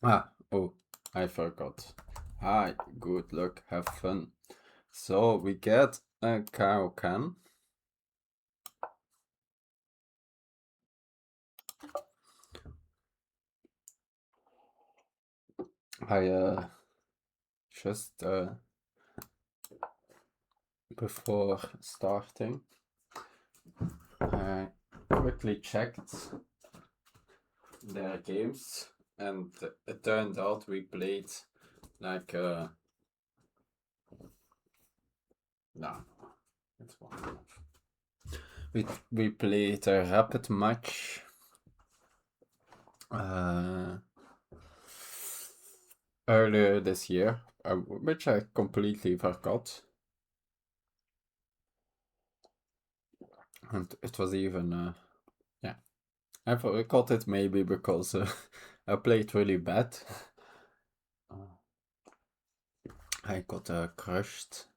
Oh, I forgot. Hi, good luck, have fun. So we get a Caro-Kann. I just before starting, I quickly checked their games, and it turned out we played like no, it's one enough. We played a rapid match. Earlier this year, which I completely forgot. And it was even, yeah, I forgot it maybe because I played really bad. I got crushed.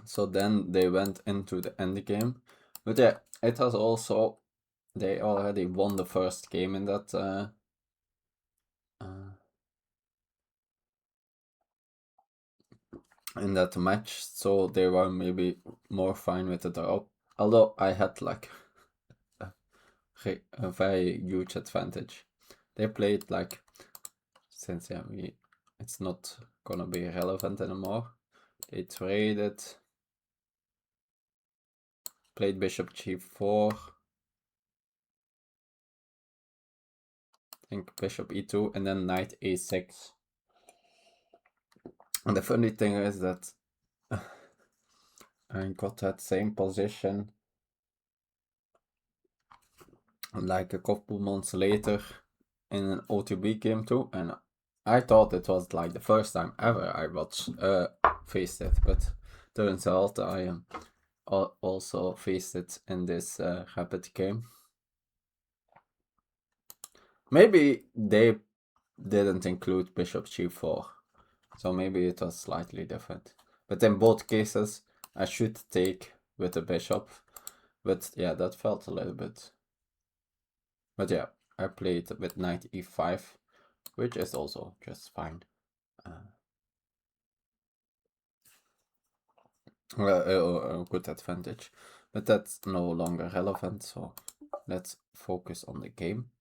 So then they went into the end game. But yeah, it was also, they already won the first game in that match, so they were maybe more fine with the draw. Although I had like a very huge advantage. They played like, since yeah, it's not gonna be relevant anymore. They traded, played bishop g4, I think bishop e2, and then knight a6. And the funny thing is that I got that same position like a couple months later in an OTB game too, and I thought it was like the first time ever I faced it, but turns out I also faced it in this rapid game. Maybe they didn't include bishop g4, so maybe it was slightly different. But in both cases, I should take with the bishop. But yeah, that felt a little bit. But yeah, I played with knight e5, which is also just fine. A good advantage. But that's no longer relevant, so let's focus on the game.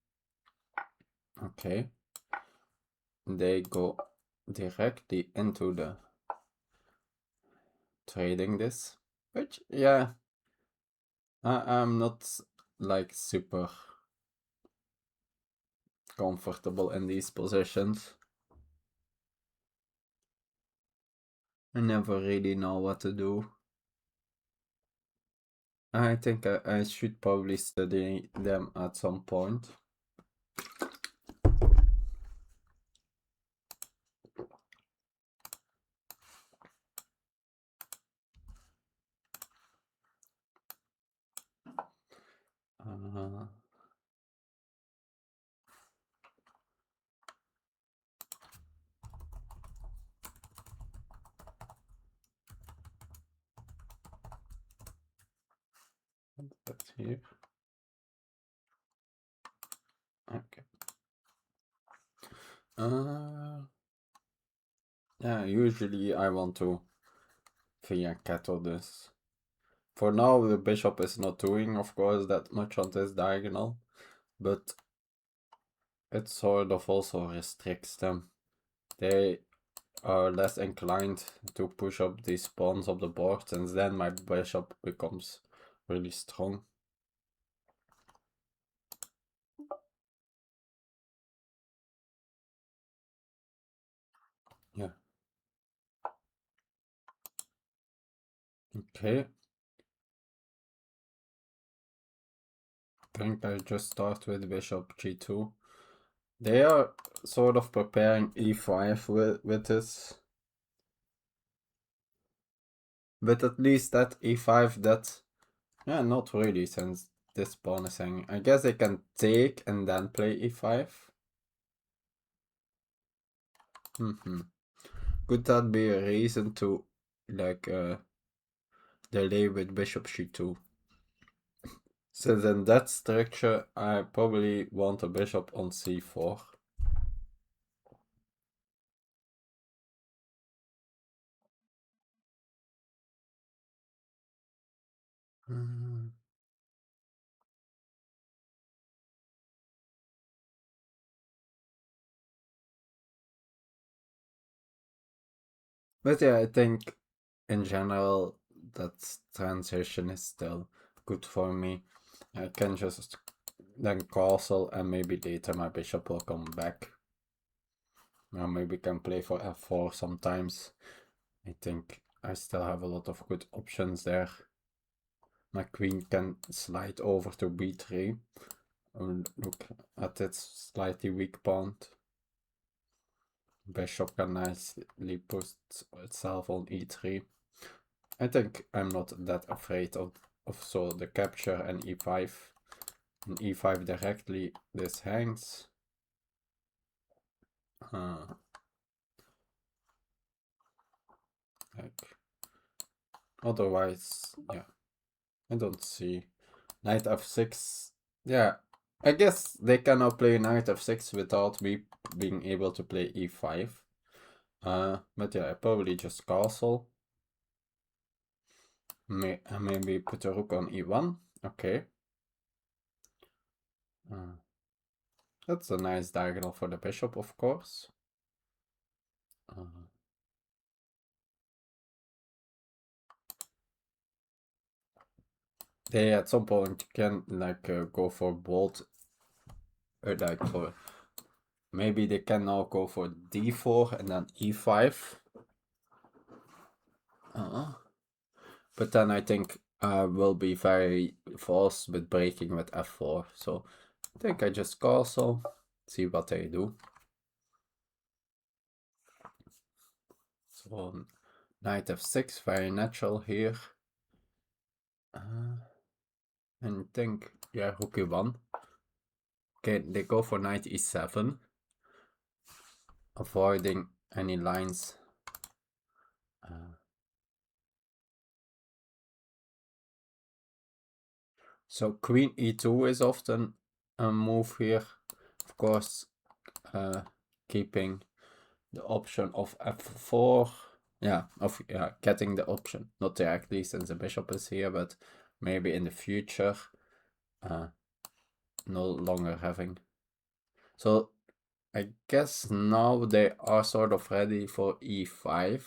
Okay. They go directly into the trading this, which, yeah, I'm not like super comfortable in these positions. I never really know what to do. I think I should probably study them at some point. Uh, that's here. Okay. Yeah, usually I want to fianchetto this. For now, the bishop is not doing, of course, that much on this diagonal, but it sort of also restricts them. They are less inclined to push up these pawns of the board, and then my bishop becomes really strong. Yeah. Okay. I think I just start with bishop g2. They are sort of preparing e5 with this. But at least that e5, that... Yeah, not really, since this pawn is hanging. I guess I can take and then play e5. Could that be a reason to, like, delay with bishop c2. Since in that structure, I probably want a bishop on c4. But yeah, I think in general that transition is still good for me. I can just then castle and maybe later my bishop will come back. Or maybe can play for f4 sometimes. I think I still have a lot of good options there. My queen can slide over to b3 and look at its slightly weak pawn. Bishop can nicely put itself on e3. I think I'm not that afraid of so the capture and e5. And e5 directly, this hangs. Like, otherwise, yeah, I don't see. Knight f6, yeah, I guess they cannot play knight f6 without me being able to play e5. But yeah, I probably just castle. Maybe put a rook on e1. Okay. That's a nice diagonal for the bishop, of course. They at some point can like go for both, like for maybe they can now go for d4 and then e5. But then I think I will be very forced with breaking with f4. So I think I just castle, see what they do. So knight f6, very natural here. And think, yeah, rook e1. Okay, they go for knight e7, avoiding any lines. So queen e2 is often a move here. Of course, keeping the option of f4. Yeah, of getting the option, not directly since the bishop is here, but maybe in the future, no longer having. So I guess now they are sort of ready for e5.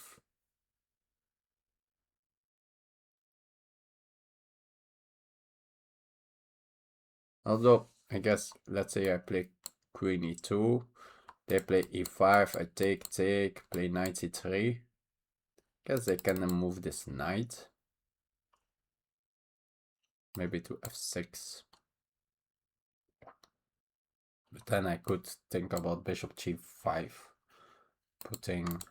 Although, I guess, let's say I play queen e2, they play e5, I take, play knight e3. Guess they can move this knight. Maybe to f6. But then I could think about bishop g5, putting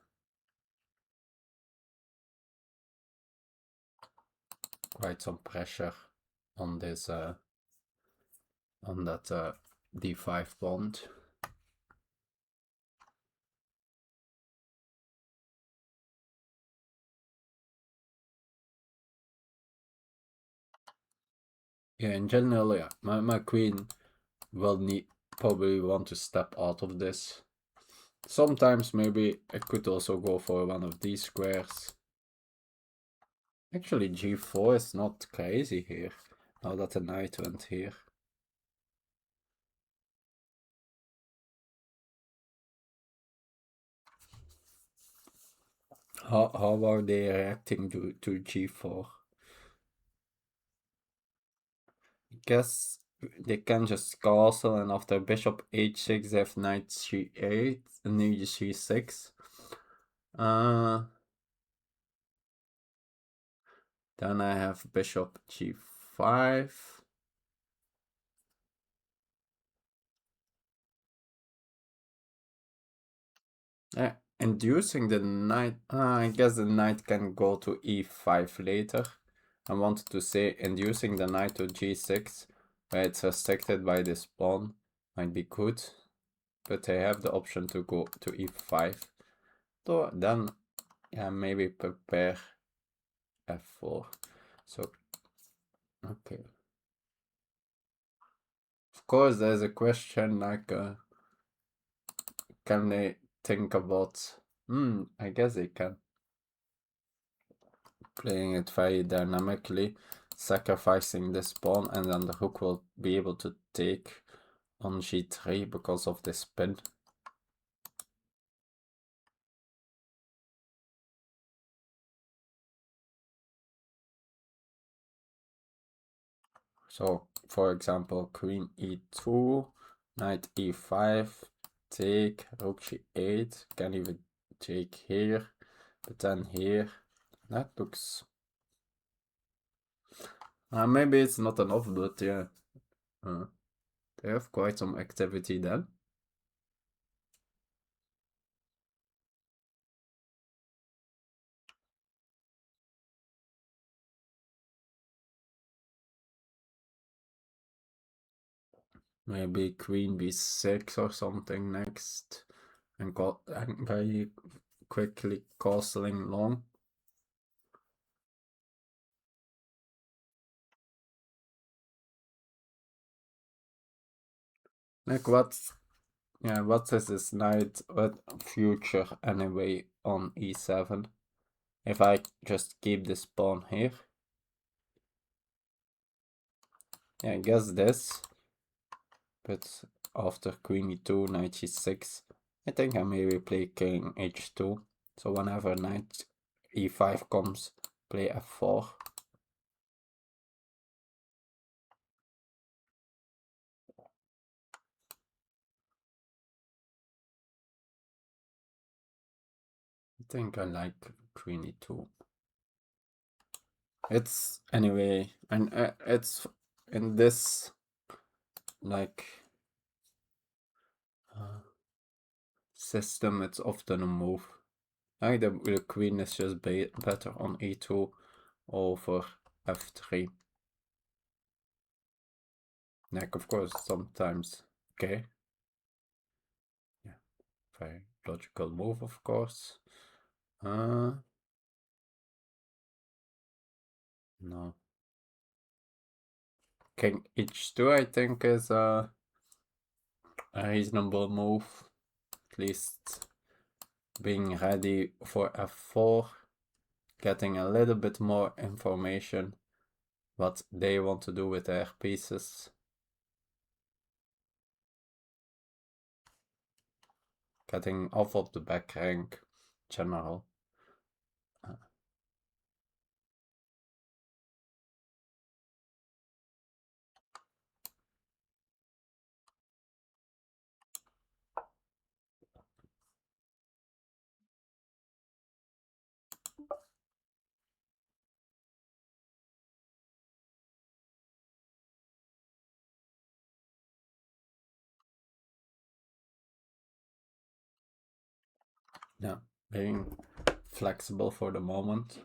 quite some pressure on this, on that d5 pawn. Yeah, in general, yeah, my queen will probably want to step out of this. Sometimes maybe I could also go for one of these squares. Actually, g4 is not crazy here, now that the knight went here. How are they reacting to g4? I guess they can just castle, and after bishop h6 they have knight c8 and knight c6. Then I have bishop g5. Inducing the knight, I guess the knight can go to e5 later. I wanted to say inducing the knight to g6, where it's restricted by this pawn, might be good. But I have the option to go to e5. So then, yeah, maybe prepare f4. So, okay. Of course, there's a question like, can they think about, I guess they can. Playing it very dynamically, sacrificing this pawn, and then the rook will be able to take on g3 because of this spin. So, for example, queen e2, knight e5, take, rook g8, can even take here, but then here. That looks... maybe it's not enough, but yeah. They have quite some activity then. Maybe queen b6 or something next, and very quickly castling long. Like what is this knight, what future anyway on e7? If I just keep this pawn here. Yeah, I guess this. But after queen e2, knight g6, I think I maybe play king h2. So whenever knight e5 comes, play f4. I think I like queen e2. It's anyway, and it's in this like system. It's often a move. I think the queen is just better on e2 over f3. Like of course sometimes okay. Yeah, very logical move of course. No. King h2 I think is a reasonable move. At least being ready for f4, getting a little bit more information what they want to do with their pieces. Getting off of the back rank general. Yeah, being flexible for the moment.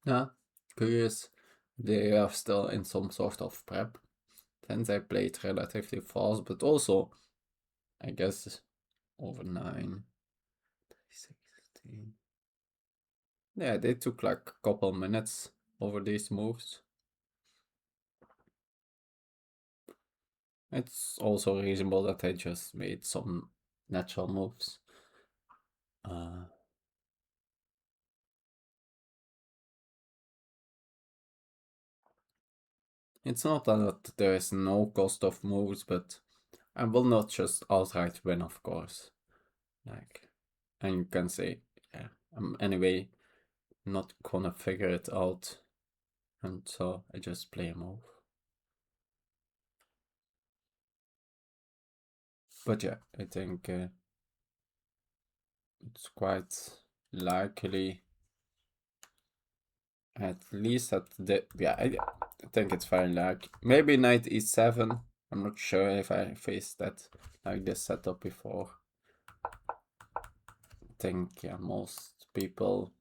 Yeah, curious. They are still in some sort of prep. Since I played relatively fast, but also, I guess, over 9, 16. Yeah, they took like a couple minutes over these moves. It's also reasonable that I just made some natural moves. It's not that there is no cost of moves, but I will not just outright win, of course. Like, and you can say, yeah, I'm anyway not gonna figure it out, and so I just play a move. But yeah, I think it's quite likely, at least at the, yeah, I think it's very likely. Maybe knight e7. I'm not sure if I faced that like this setup before. I think yeah, most people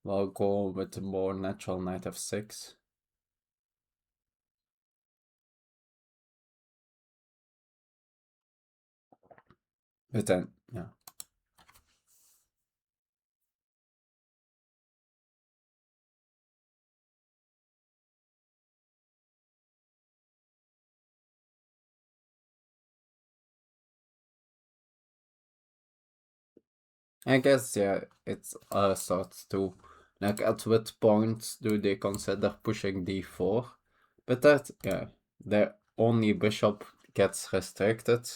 will go with the more natural knight f6. But then, yeah, I guess, yeah, it's starts to, like, at what point do they consider pushing d4? But that, yeah, their only bishop gets restricted.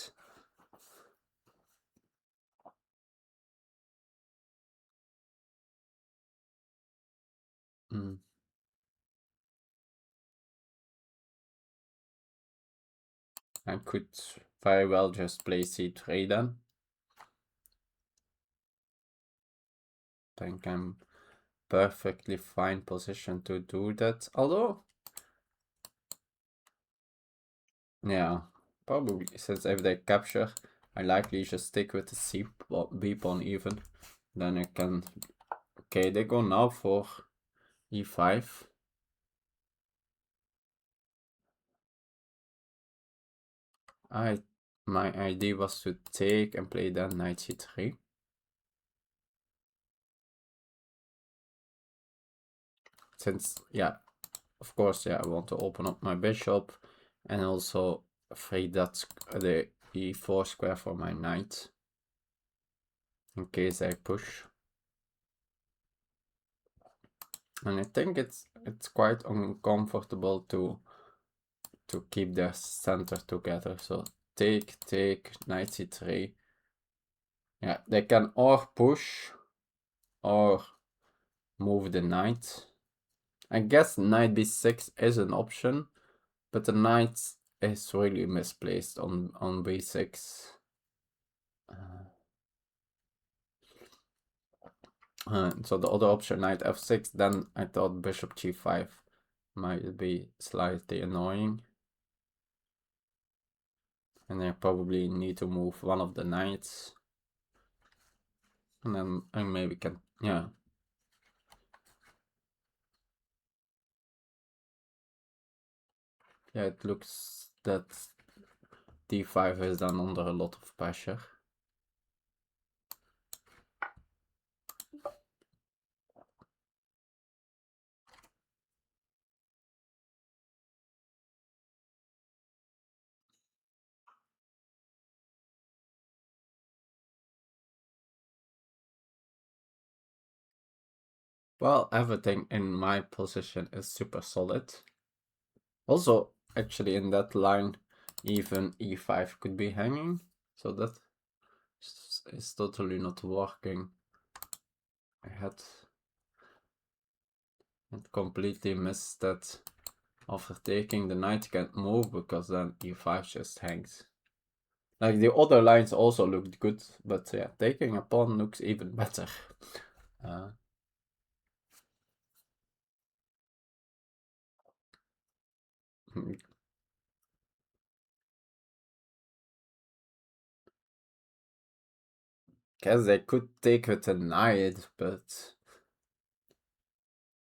Mm. I could very well just play c3 then. Think I'm perfectly fine position to do that. Although, yeah, probably since if they capture, I likely just stick with the b pawn even. Then I can. Okay, they go now for e5. My idea was to take and play then knight c3. Since, yeah, of course, yeah, I want to open up my bishop and also free that the e4 square for my knight in case I push. And I think it's quite uncomfortable to keep their center together. So take, knight c3. Yeah, they can or push or move the knight. I guess knight b6 is an option, but the knight is really misplaced on b6. So the other option, knight f6, then I thought bishop g5 might be slightly annoying. And I probably need to move one of the knights. And then I maybe can, yeah. Yeah, it looks that d5 is then under a lot of pressure. Well, everything in my position is super solid. Also, actually in that line, even e5 could be hanging. So that is totally not working. I had completely missed that after taking the knight can't move because then e5 just hangs. Like the other lines also looked good, but yeah, taking a pawn looks even better. Uh, Guess they could take with a knight, but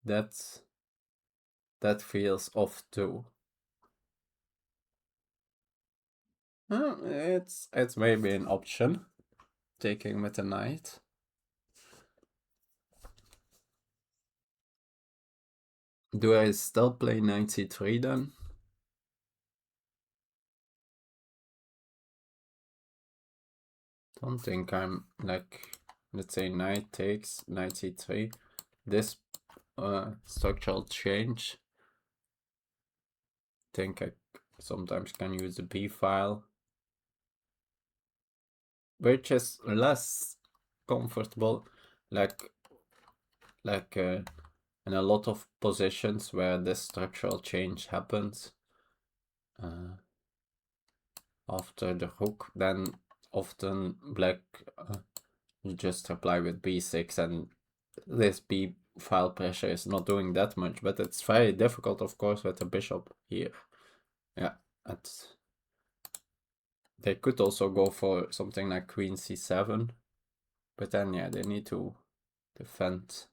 that feels off too. It's maybe an option, taking with a knight. Do I still play knight c3 then? Don't think I'm like, let's say knight takes, knight c3. This structural change. Think I sometimes can use the b file, which is less comfortable, like in a lot of positions where this structural change happens after the rook, then often black you just reply with b6 and this b file pressure is not doing that much, but it's very difficult, of course, with the bishop here. Yeah, they could also go for something like queen c7, but then yeah, they need to defend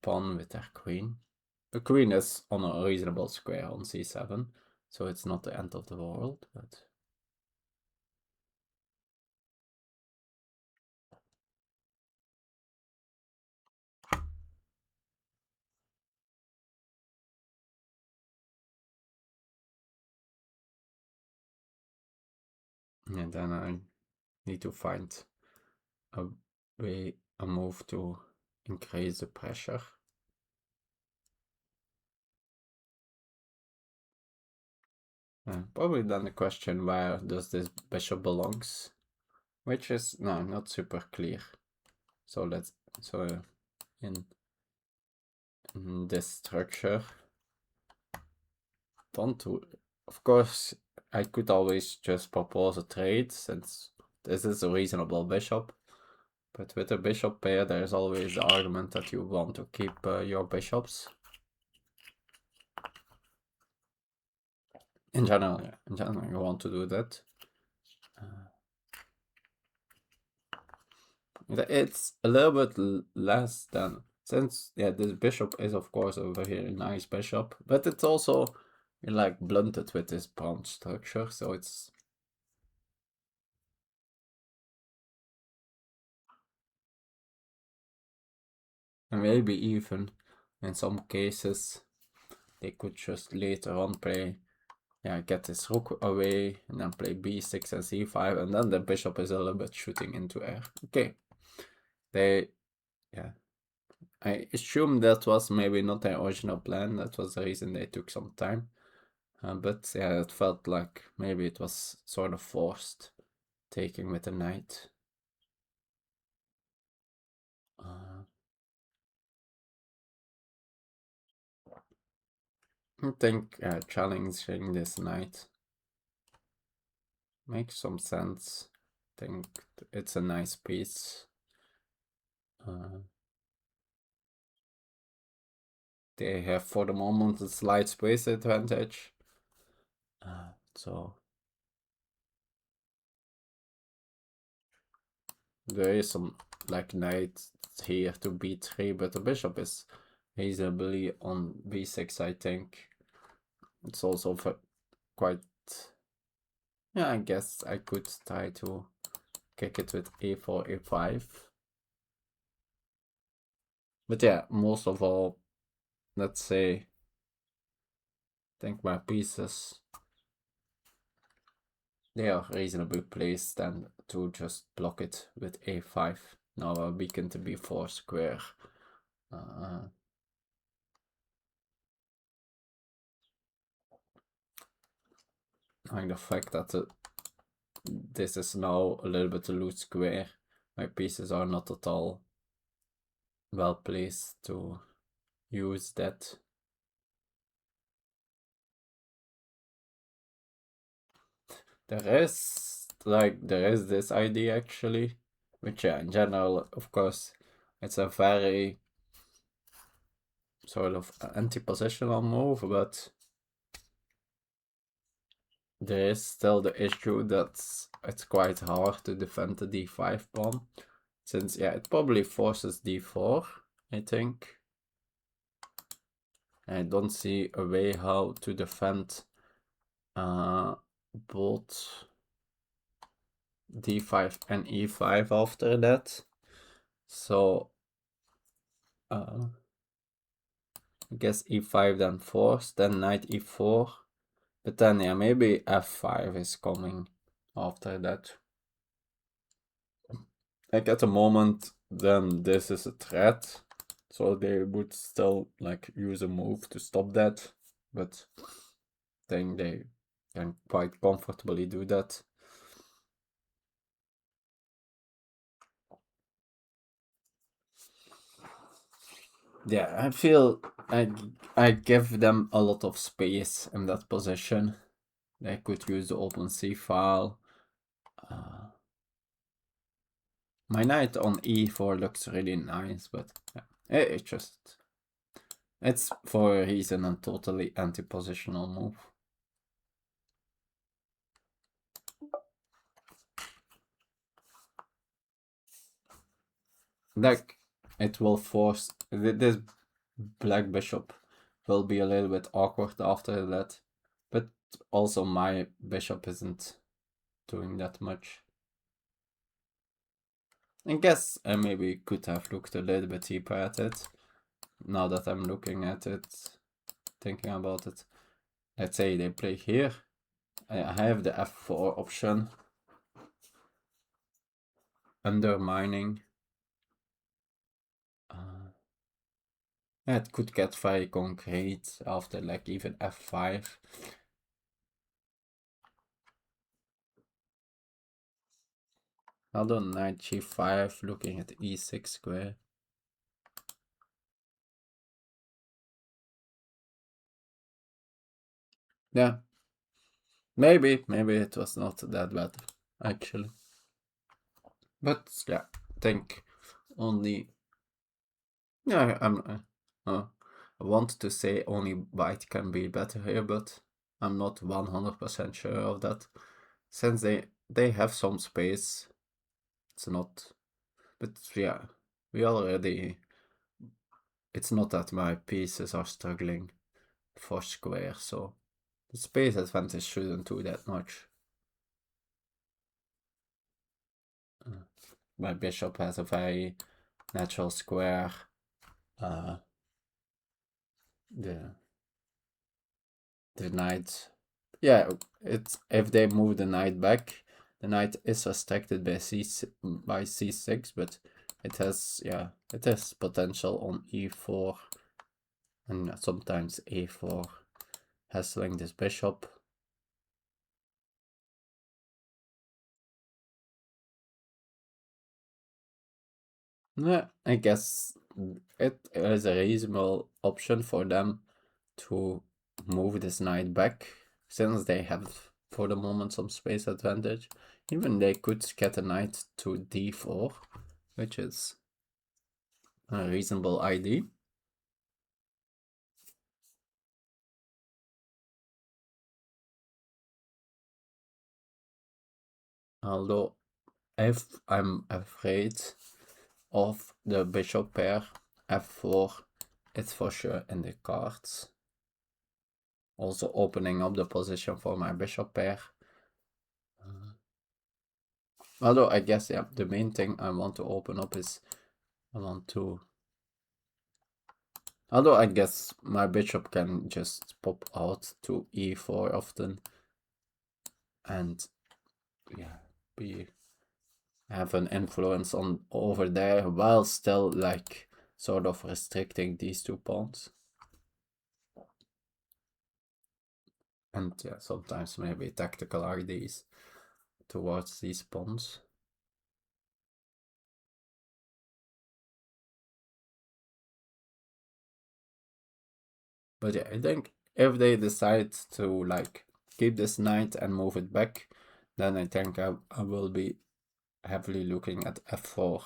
pawn with their queen. The queen is on a reasonable square on c7, so it's not the end of the world, but and then I need to find a move to increase the pressure. Probably then the question, where does this bishop belongs, which is not super clear. So in this structure, of course I could always just propose a trade, since this is a reasonable bishop. But with a bishop pair, there's always the argument that you want to keep your bishops. In general, you want to do that. It's a little bit less than, since this bishop is of course a very nice bishop, but it's also like blunted with this pawn structure, so it's and maybe even in some cases they could just later on play, get this rook away and then play b6 and c5, and then the bishop is a little bit shooting into air. Okay, I assume that was maybe not their original plan. That was the reason they took some time. But it felt like maybe it was sort of forced, taking with the knight. I think challenging this knight makes some sense. I think it's a nice piece. They have for the moment a slight space advantage. So there is some like knight here to b3, but the bishop is reasonably on b6, I think. It's also quite... I guess I could try to kick it with a4, a5. But most of all, let's say, I think my pieces, they are reasonably placed and to just block it with a5. Now a beacon to b4 square. And the fact that this is now a little bit a loose square, my pieces are not at all well placed to use that. There is this idea actually, which in general, of course, it's a very sort of anti-positional move, but there is still the issue that it's quite hard to defend the d5 pawn, since it probably forces d4, I think. I don't see a way how to defend both d5 and e5 after that. So I guess e5 then force, then knight e4, but then maybe f5 is coming after that. Like at the moment, then this is a threat, so they would still like use a move to stop that, but I think they can quite comfortably do that. I feel I give them a lot of space in that position. They could use the open c file. My knight on e4 looks really nice, but it's for a reason a totally anti-positional move. Like, it will force... This black bishop will be a little bit awkward after that. But also my bishop isn't doing that much. I guess I maybe could have looked a little bit deeper at it. Now that I'm looking at it, thinking about it. Let's say they play here. I have the f4 option. undermining. It could get very concrete after like even f5. Although knight g5, looking at e6 square. Yeah, maybe it was not that bad actually. But yeah, I think only. Yeah, I want to say only white can be better here, but I'm not 100% sure of that. Since they have some space, it's not. But yeah, we already. It's not that my pieces are struggling for square, so the space advantage shouldn't do that much. My bishop has a very natural square. The knight, yeah, it's if they move the knight back, the knight is restricted by c6, but it has potential on e4 and sometimes a4, hassling this bishop. Yeah, I guess it is a reasonable option for them to move this knight back, since they have for the moment some space advantage. Even they could get a knight to d4, which is a reasonable idea. Although if I'm afraid of the bishop pair, f4, it's for sure in the cards. Also opening up the position for my bishop pair. Although I guess, yeah, the main thing I want to open up is I want to. Although I guess my bishop can just pop out to e4 often and yeah, have an influence on over there while still like sort of restricting these two pawns. And yeah, sometimes maybe tactical ideas towards these pawns. But yeah, I think if they decide to like keep this knight and move it back, then I think I will be heavily looking at f4.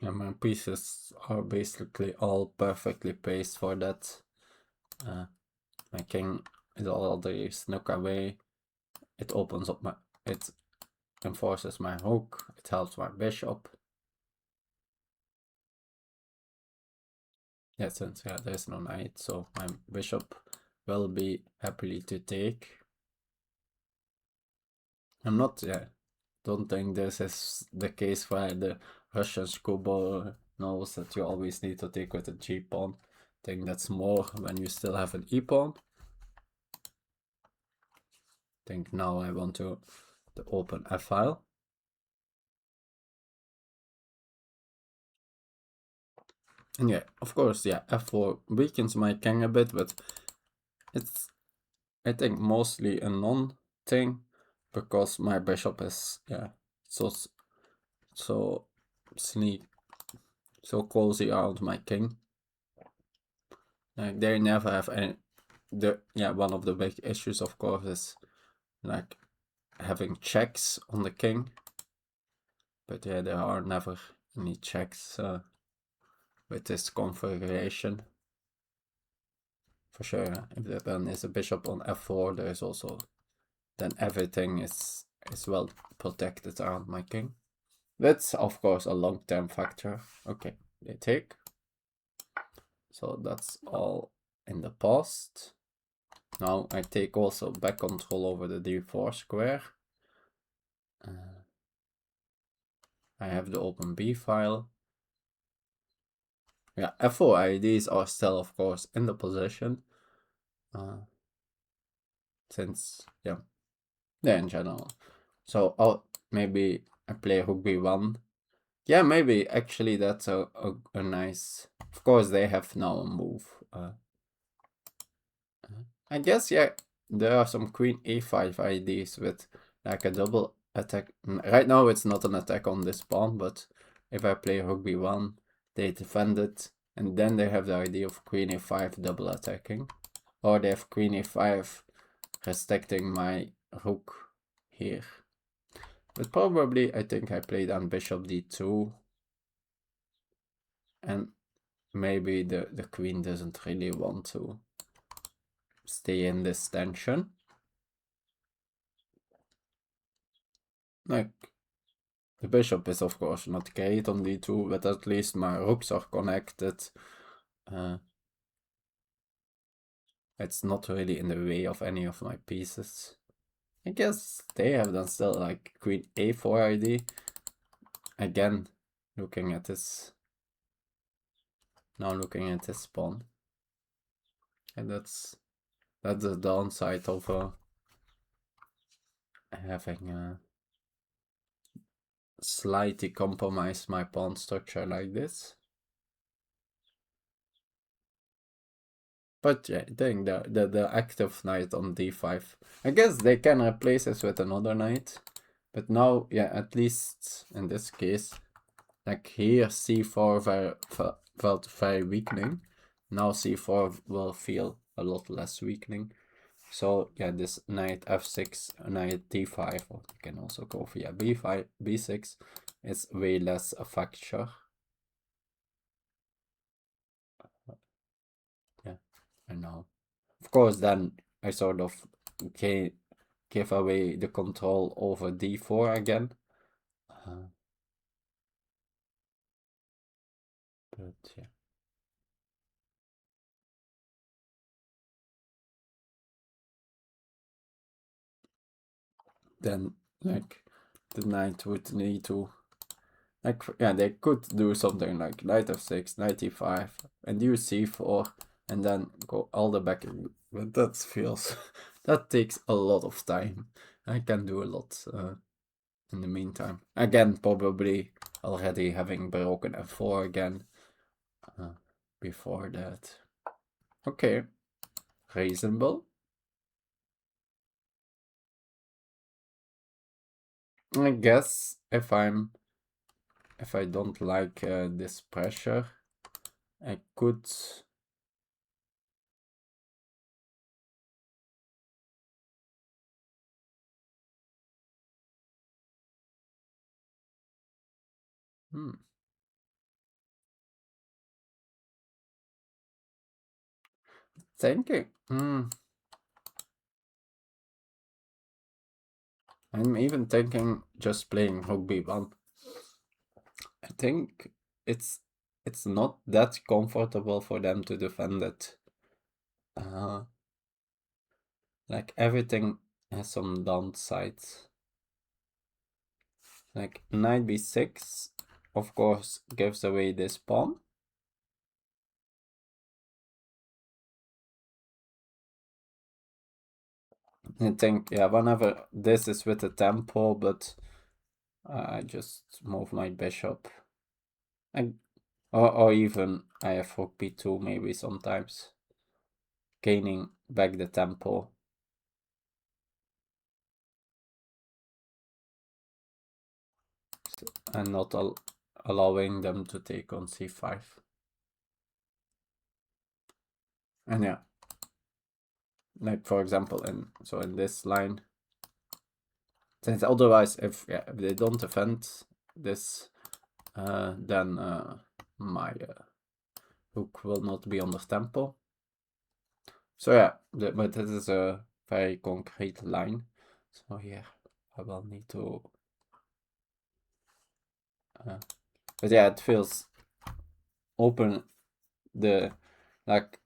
And my pieces are basically all perfectly placed for that. My king is already snuck away. It opens up my. It enforces my hook. It helps my bishop. Yeah, since there's no knight, so my bishop will be happily to take. I'm not. Yeah, don't think this is the case where the Russian schoolboy knows that you always need to take with a g pawn. I think that's more when you still have an e pawn. I think now I want to open a file. And yeah, of course, yeah, f4 weakens my king a bit, but it's, I think, mostly a non-thing, because my bishop is, yeah, so so cozy around my king. Like, they never have any, one of the big issues, of course, is like having checks on the king. But yeah, there are never any checks with this configuration. For sure, if there then is a bishop on f4, there is also, then everything is well protected around my king. That's of course a long-term factor. Okay, they take. So that's all in the past. Now I take also back control over the d4 square. I have the open B file. Yeah, F4 IDs are still, of course, in the position. Since, yeah, in general. So maybe I play rook b1. Yeah, maybe actually that's a nice. Of course, they have now a move. I guess, yeah, there are some queen a5 IDs with like a double attack. Right now, it's not an attack on this pawn, but if I play rook b1, they defend it, and then they have the idea of queen a5 double attacking. Or they have queen a5 restricting my rook here. But probably, I think I played on bishop d2. And maybe the queen doesn't really want to stay in this tension. Like, the bishop is of course not great on d2, but at least my rooks are connected. It's not really in the way of any of my pieces. I guess they have then still like queen a4 ID. Again, looking at this. Now looking at this pawn. And that's the downside of having slightly compromise my pawn structure like this. But yeah, I think the active knight on d5, I guess they can replace this with another knight. But now, yeah, at least in this case, like here c4 felt very weakening. Now c4 will feel a lot less weakening. So yeah, this knight f6, knight d5, or you can also go via b5, b6, is way less a factor. Yeah, I know. Of course, then I sort of give away the control over d4 again. But yeah. Then, like, the knight would need to, like, yeah, they could do something like knight f6, knight e5, and use c4, and then go all the back. But that feels, that takes a lot of time. I can do a lot in the meantime. Again, probably already having broken f4 again before that. Okay, reasonable. I guess if I don't like this pressure, I could thinking. I'm even thinking just playing rook b1. I think it's not that comfortable for them to defend it. Like everything has some downsides. Like knight b6, of course, gives away this pawn. I think, yeah, whenever this is with the tempo, but I just move my bishop. Or even I have rook b2 maybe sometimes. Gaining back the tempo. And not allowing them to take on c5. And yeah, like for example, in this line, since otherwise if they don't defend this, then my rook will not be under tempo. So yeah, but this is a very concrete line. So here I will need to. But yeah, it feels open the like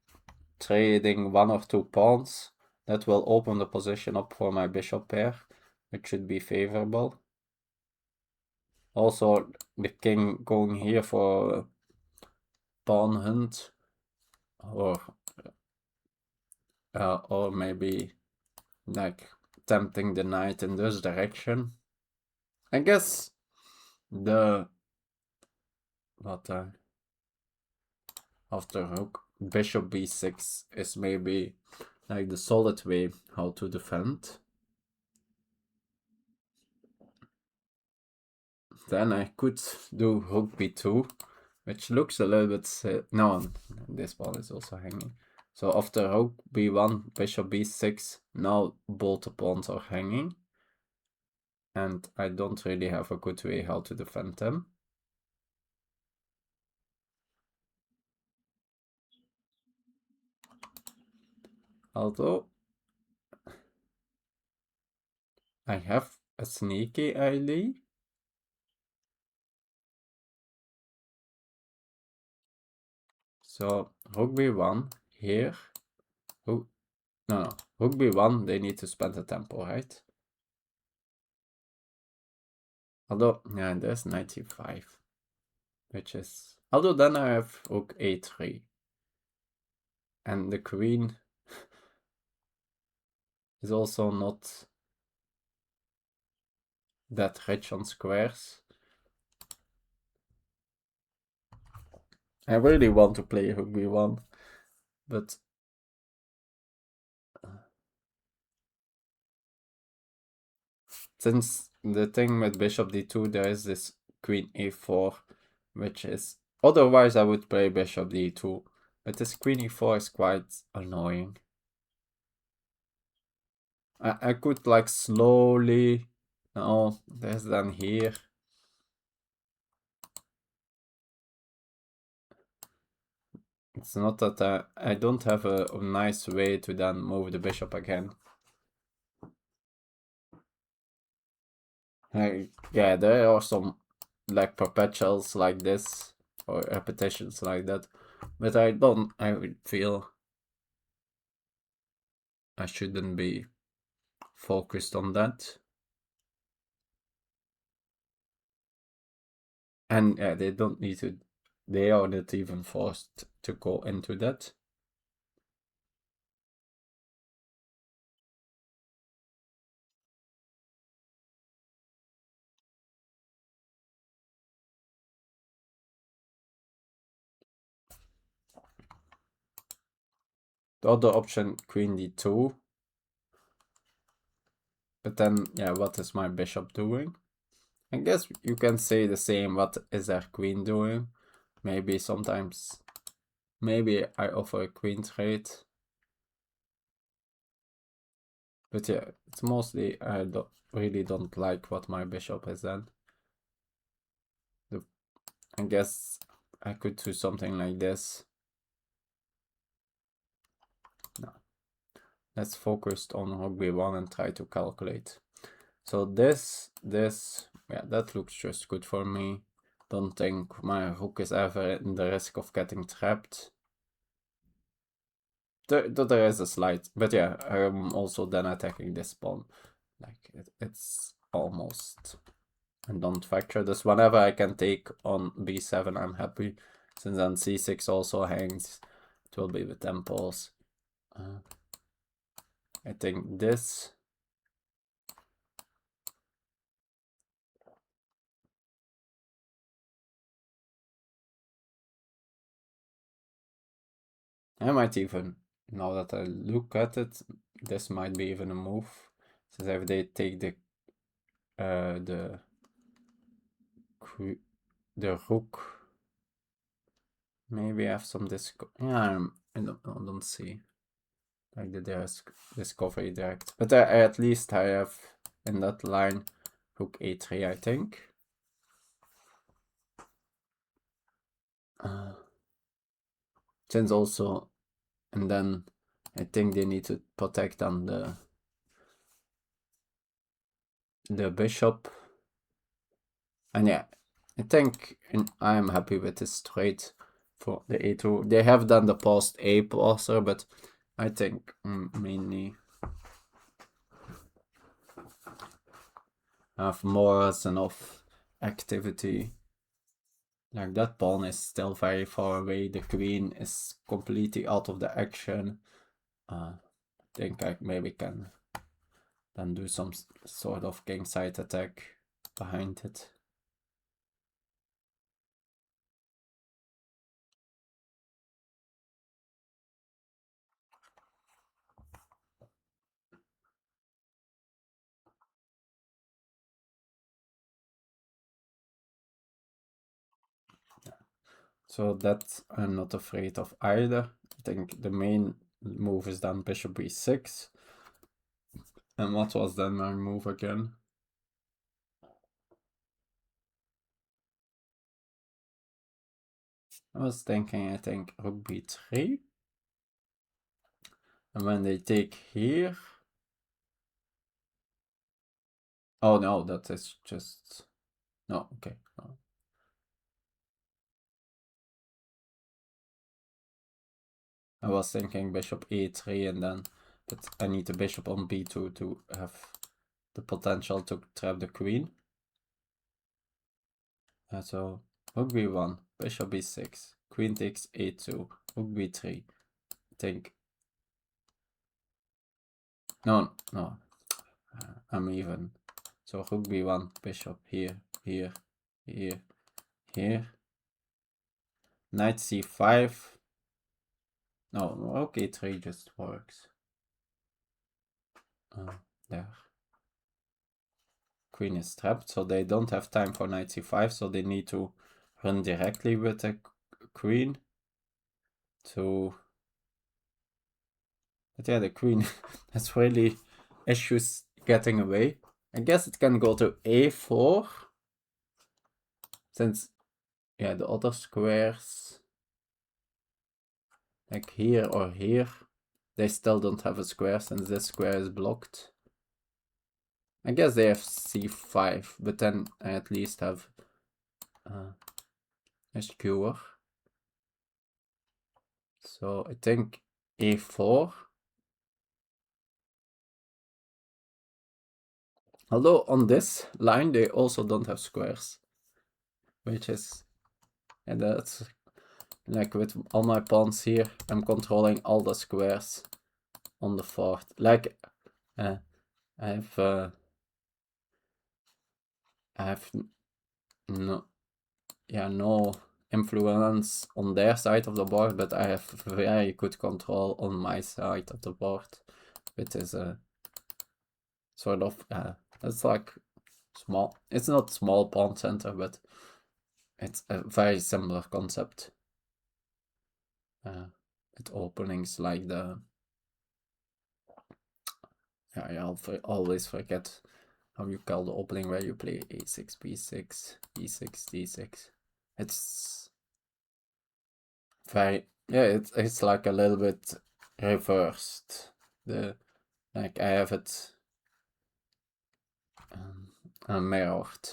trading one or two pawns. That will open the position up for my bishop pair, which should be favorable. Also, the king going here for a pawn hunt, or maybe like tempting the knight in this direction. I guess the after rook bishop b6 is maybe like the solid way how to defend. Then I could do rook b2, which looks a little bit... no, this ball is also hanging. So after rook b1, bishop b6, now both the pawns are hanging. And I don't really have a good way how to defend them. Although I have a sneaky idea. So rook b1 here. Rook b1, they need to spend a tempo, right? Although, yeah, there's 95, which is... Although then I have rook a3. And the queen is also not that rich on squares. I really want to play rook b1, but since the thing with bishop d2, there is this queen a4, which is... Otherwise I would play bishop d2, but this queen e4 is quite annoying. I could like slowly... No, there's then here. It's not that I don't have a nice way to then move the bishop again. Yeah, there are some like perpetuals like this, or repetitions like that, but I would feel I shouldn't be focused on that. And yeah, they don't need to, they are not even forced to go into that. The other option, queen d2. But then, yeah, what is my bishop doing? I guess you can say the same, what is their queen doing? Maybe sometimes, maybe I offer a queen trade. But yeah, it's mostly I really don't like what my bishop is then. I guess I could do something like this. No. Let's focus on rook b1 and try to calculate. So this, yeah, that looks just good for me. Don't think my rook is ever in the risk of getting trapped. There is a slight, but yeah, I'm also then attacking this pawn. Like it's almost... And don't factor this. Whenever I can take on b7, I'm happy. Since then c6 also hangs, it will be with temples. I think this... I might even, now that I look at it, this might be even a move. Since if they take the rook, maybe I have some yeah, I don't see like the discovery direct, but at least I have in that line rook a3, I think. Since also, and then I think they need to protect on the bishop. And yeah, I think I'm happy with this trade for the a2. They have done the post a passer, but I think mainly I have more than enough activity. Like that pawn is still very far away. The queen is completely out of the action. I think I maybe can then do some sort of kingside attack behind it. So that I'm not afraid of either. I think the main move is then bishop b6. And what was then my move again? I was thinking, I think rook b3. And when they take here... Oh no, that is just... No, okay. No. I was thinking bishop a3 and then... But I need the bishop on b2 to have the potential to trap the queen. So rook b1, bishop b6, queen takes a2, rook b3. I think... No, I'm even. So rook b1, bishop here, here, here, here. Knight c5. No, rook a3 just works. There. Queen is trapped, so they don't have time for knight c5, so they need to run directly with the queen to... But yeah, the queen has really issues getting away. I guess it can go to a4, since, yeah, the other squares, like here or here, they still don't have a square since this square is blocked. I guess they have c5, but then I at least have a skewer. So I think a4. Although on this line they also don't have squares, which is, and that's like with all my pawns here, I'm controlling all the squares on the fort. Like I have no, yeah, no influence on their side of the board, but I have very good control on my side of the board, which is a sort of it's like small. It's not small pawn center, but it's a very similar concept. With openings like the... Yeah, I always forget how you call the opening where you play a6, b6, e6, d6. It's very... Yeah, it's like a little bit reversed. Like I have it mirrored.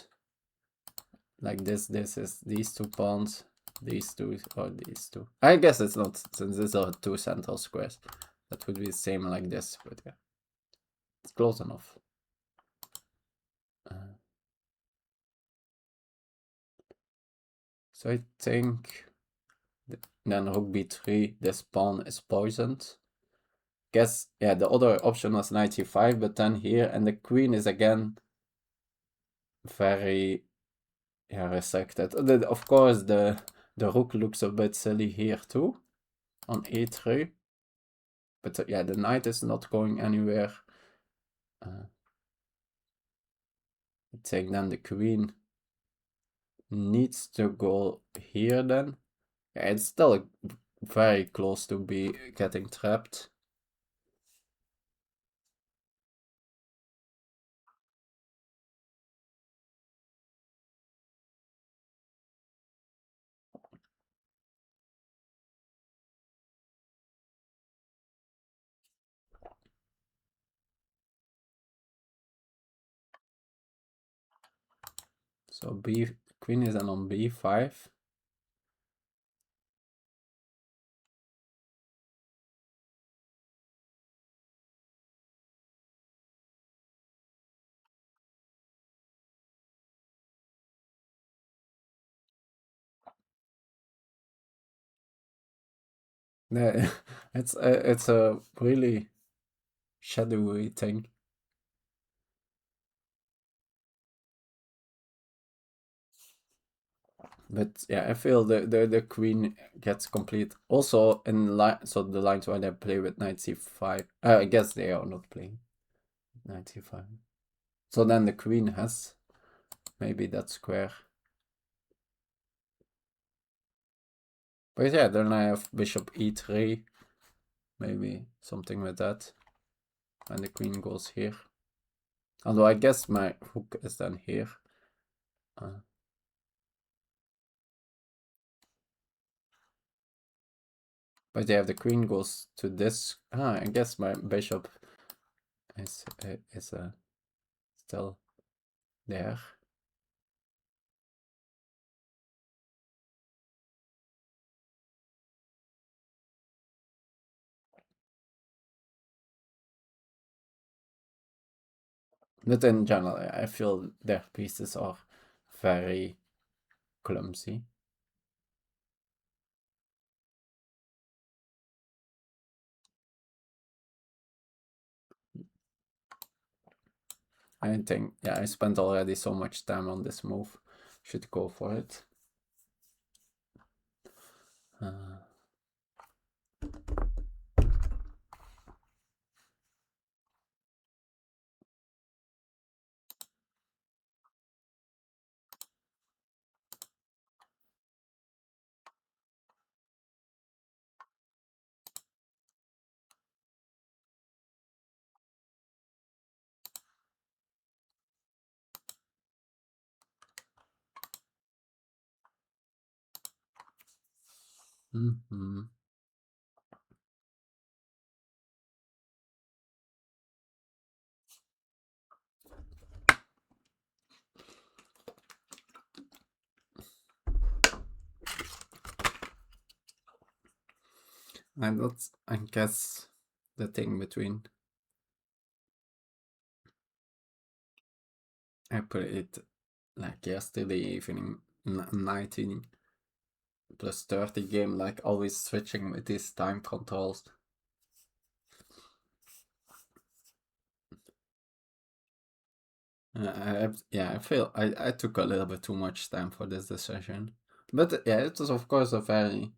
Like this is these two pawns, these two, or these two. I guess it's not, since these are two central squares. That would be the same like this, but yeah. It's close enough. So I think then rook b3, this pawn is poisoned. Guess, yeah, the other option was knight e5, but then here, and the queen is again very, yeah, restricted. Of course, the rook looks a bit silly here too, on a3. But yeah, the knight is not going anywhere. I think then the queen needs to go here then. Yeah, it's still very close to be getting trapped. So queen is then on b5. Yeah, it's a really shadowy thing. But yeah, I feel the queen gets complete. Also in line, so the lines where they play with knight c5. I guess they are not playing knight c5. So then the queen has maybe that square. But yeah, then I have bishop e3, maybe something with that, and the queen goes here. Although I guess my hook is then here. But yeah, if the queen goes to this, I guess my bishop is still there. But in general, I feel their pieces are very clumsy. I think, yeah, I spent already so much time on this move. Should go for it. Mm-hmm. And that's, I guess, the thing between. I put it like yesterday evening, 19 plus 30 game, like always switching with these time controls. Yeah, I feel I took a little bit too much time for this decision. But yeah, it was of course a very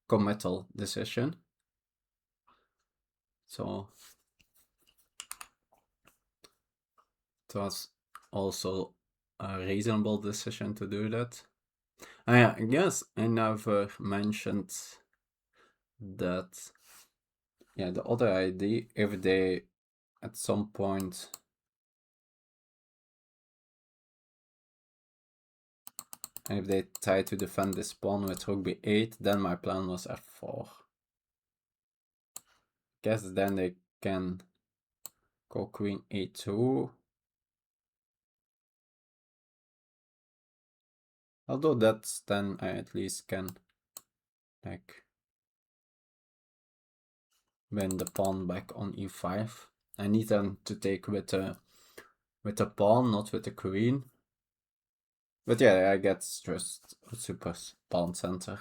committal decision. So it was also a reasonable decision to do that. Yeah, I guess I never mentioned that, yeah, the other idea, if they at some point if they try to defend this pawn with rook b8, then my plan was f4. Guess then they can go queen a2. Although that's then I at least can like win the pawn back on e5. I need them to take with the pawn, not with the queen. But yeah, I get just super pawn center.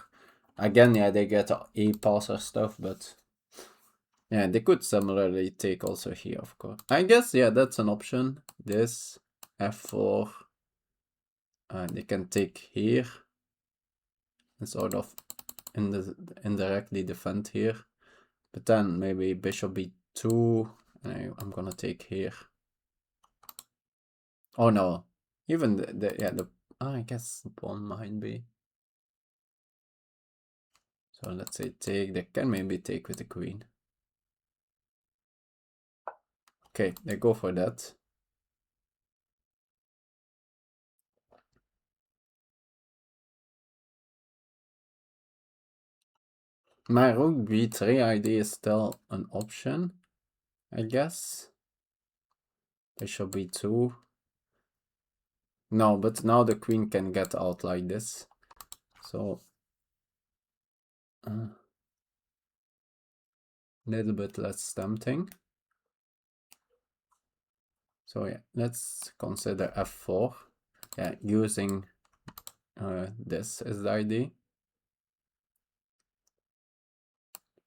Again, yeah, they get a passer stuff, but yeah, they could similarly take also here, of course. I guess, yeah, that's an option. This f4. They can take here and sort of indirectly defend here. But then maybe bishop b2, and I'm gonna take here. Oh no, even I guess the pawn might be. So let's say take, they can maybe take with the queen. Okay, they go for that. My rook b3 idea is still an option, I guess. Bishop b2. No, but now the queen can get out like this. So little bit less tempting. So yeah, let's consider f4. Yeah, using this as the idea.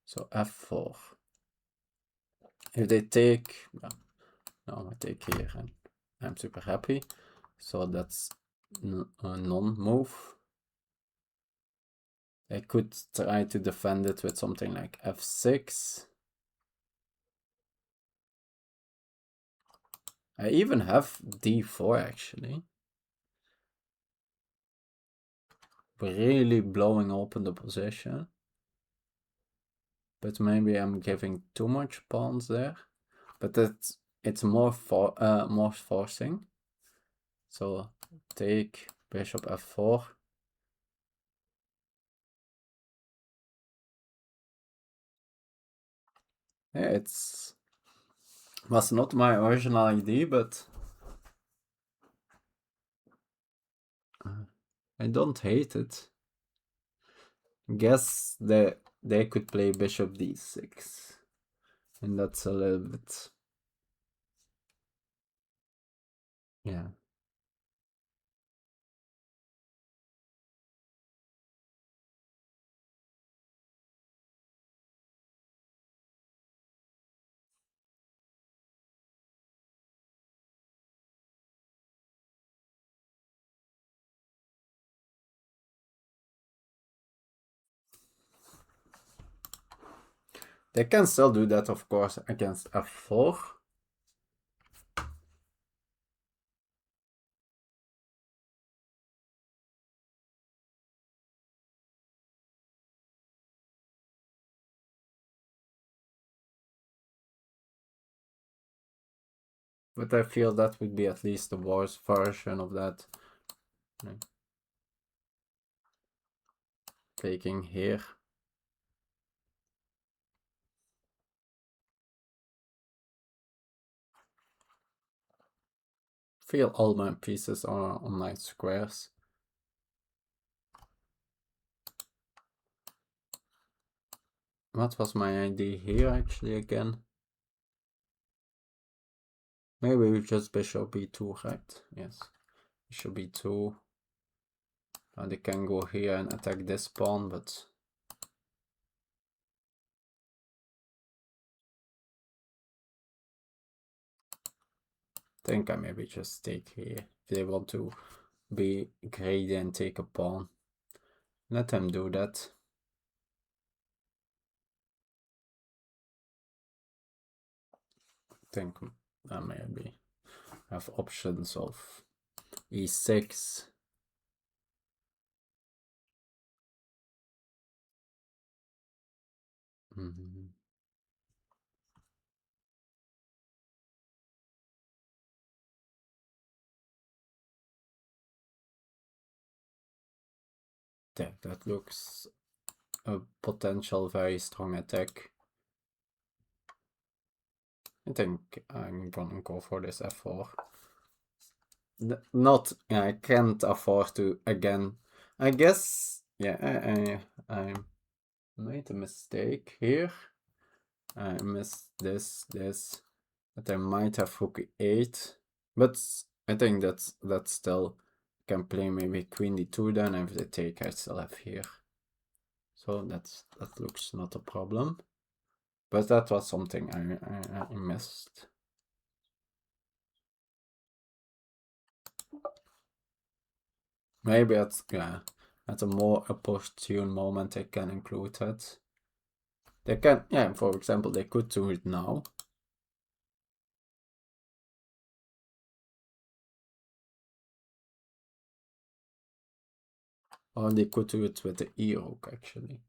So f4. If they take, no, I take here and I'm super happy. So that's a non-move. I could try to defend it with something like f6. I even have d4 actually. Really blowing open the position. But maybe I'm giving too much pawns there. But it's more forcing. So take bishop f4. Yeah, was not my original idea, but I don't hate it. Guess that they could play bishop d6, and that's a little bit, yeah. They can still do that, of course, against f4. But I feel that would be at least the worst version of that. Taking here. Feel all my pieces are on nice squares. What was my idea here actually again? Maybe we just bishop b2, right? Yes. Bishop b2. They can go here and attack this pawn, but I think I maybe just take here. If they want to be greedy and take a pawn, let them do that. I think I maybe have options of e6. That looks a potential very strong attack. I think I'm gonna go for this f4. Not, I can't afford to again. I guess, yeah, I made a mistake here. I missed this, but I might have rook e8. But I think that's still can play maybe queen d2 then. If they take, I still have here. So that looks not a problem. But that was something I missed. Maybe at a more opportune moment I can include it. They can, yeah, for example, they could do it now. Or they could do it with the e-rook actually.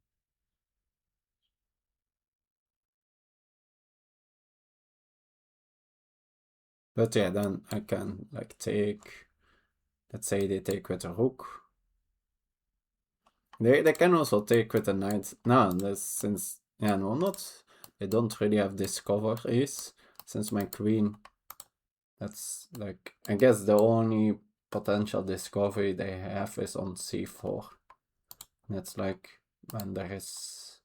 But yeah, then I can like take, let's say they take with a rook. They can also take with a knight. No, that's since, yeah, no, not, they don't really have discoveries. Since my queen, that's like, I guess the only potential discovery they have is on c4. That's like when there is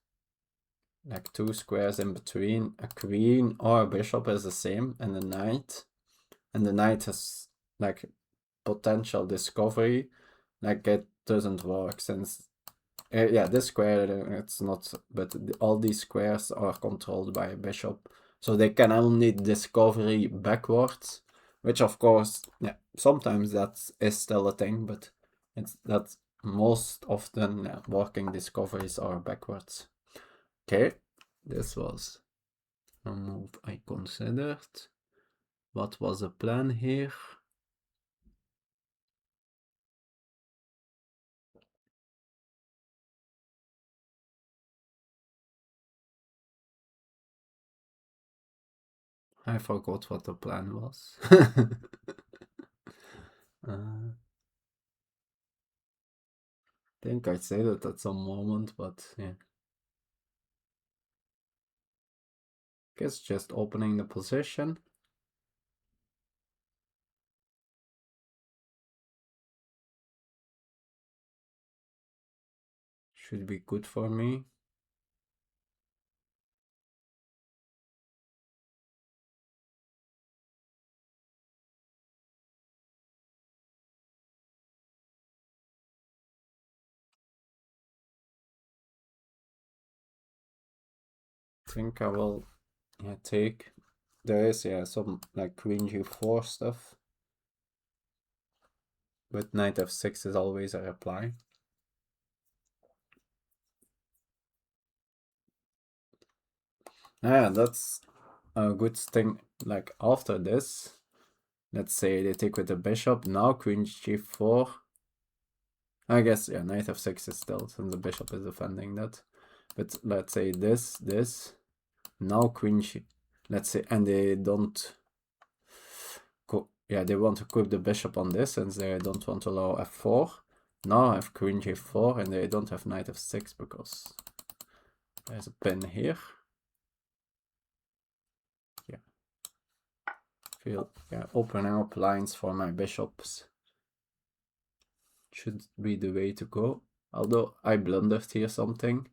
like two squares in between, a queen or a bishop is the same, and the knight has like potential discovery. Like it doesn't work since Yeah, this square, it's not, but all these squares are controlled by a bishop, so they can only discovery backwards, which of course, yeah, sometimes that is still a thing, but it's that most often working discoveries are backwards. Okay, this was a move I considered. What was the plan here? I forgot what the plan was. I think I said it at some moment, but yeah. Guess just opening the position. Should be good for me. I think I will take. There is some like queen g4 stuff. But knight f6 is always a reply. Yeah, that's a good thing. Like after this, let's say they take with the bishop. Now queen g4. I guess, yeah, knight f6 is still, since the bishop is defending that. But let's say this. Now queen g, let's say, and they don't go, yeah, they want to keep the bishop on this, since they don't want to allow f4. Now I have queen g4, and they don't have knight f6 because there's a pin here. Yeah, feel, yeah, opening up lines for my bishops should be the way to go. Although I blundered here something.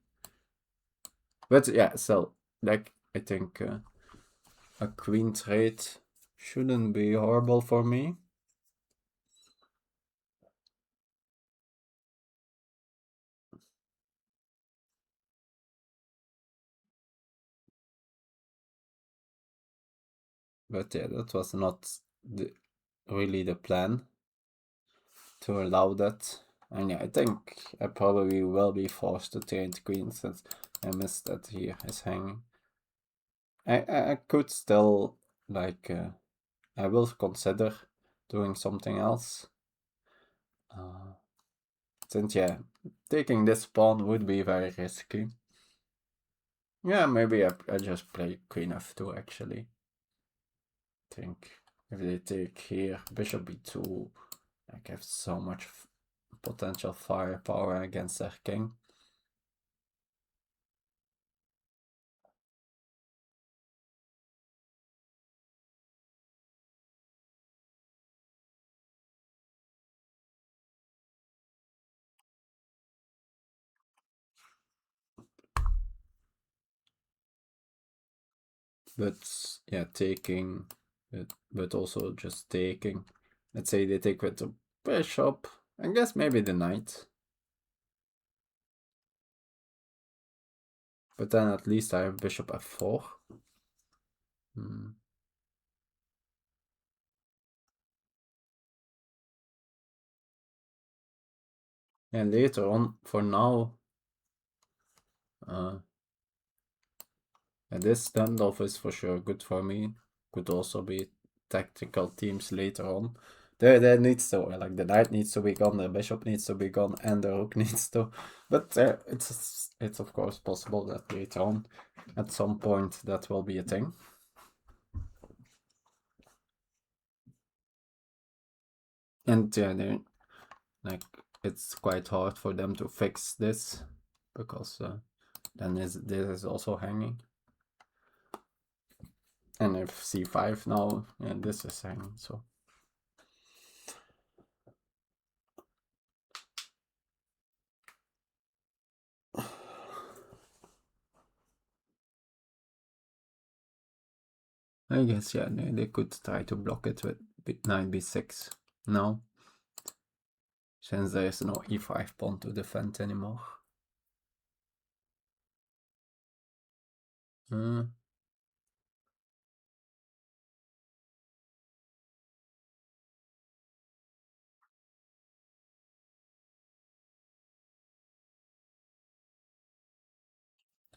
But yeah, so, like, I think a queen trade shouldn't be horrible for me. But yeah, that was not really the plan to allow that. And yeah, I think I probably will be forced to trade queen since I missed that here is hanging. I could still, like, I will consider doing something else. Since, yeah, taking this pawn would be very risky. Yeah, maybe I just play queen f2 actually. I think if they take here, bishop b2, like I have so much potential firepower against their king. But yeah, taking, but also just taking. Let's say they take with the bishop. I guess maybe the knight. But then at least I have bishop f4. And later on, for now, and this standoff is for sure good for me. Could also be tactical teams later on. There needs to, like, the knight needs to be gone, the bishop needs to be gone, and the rook needs to. But it's of course possible that later on, at some point, that will be a thing. And yeah, like, it's quite hard for them to fix this because then this is also hanging. And if c5 now, yeah, this is hanging, so. I guess, yeah, they could try to block it with knight b6 now, since there is no e5 pawn to defend anymore. Uh,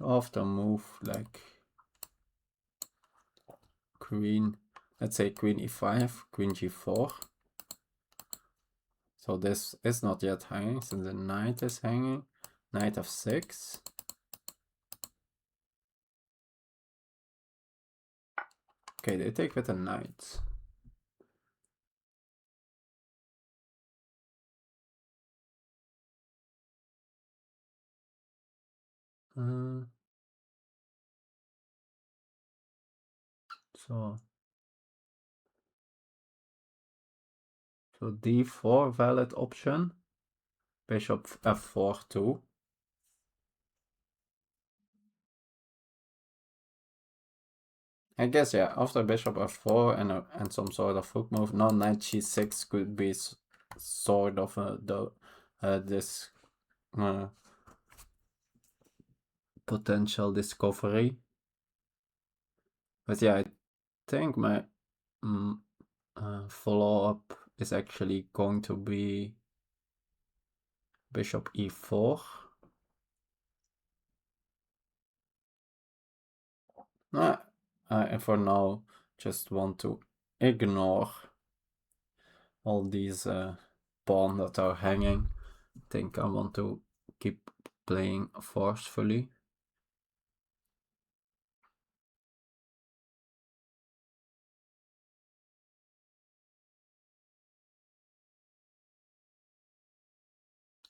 After move like queen, let's say queen e5, queen g4. So this is not yet hanging, so the knight is hanging. Knight f6. Okay, they take with a knight. So d4 valid option. Bishop f4 too. I guess, yeah, after bishop f4 and some sort of hook move, now knight g6 could be sort of this potential discovery. But yeah, I think my follow-up is actually going to be bishop e4. I for now just want to ignore all these pawns that are hanging. I think I want to keep playing forcefully.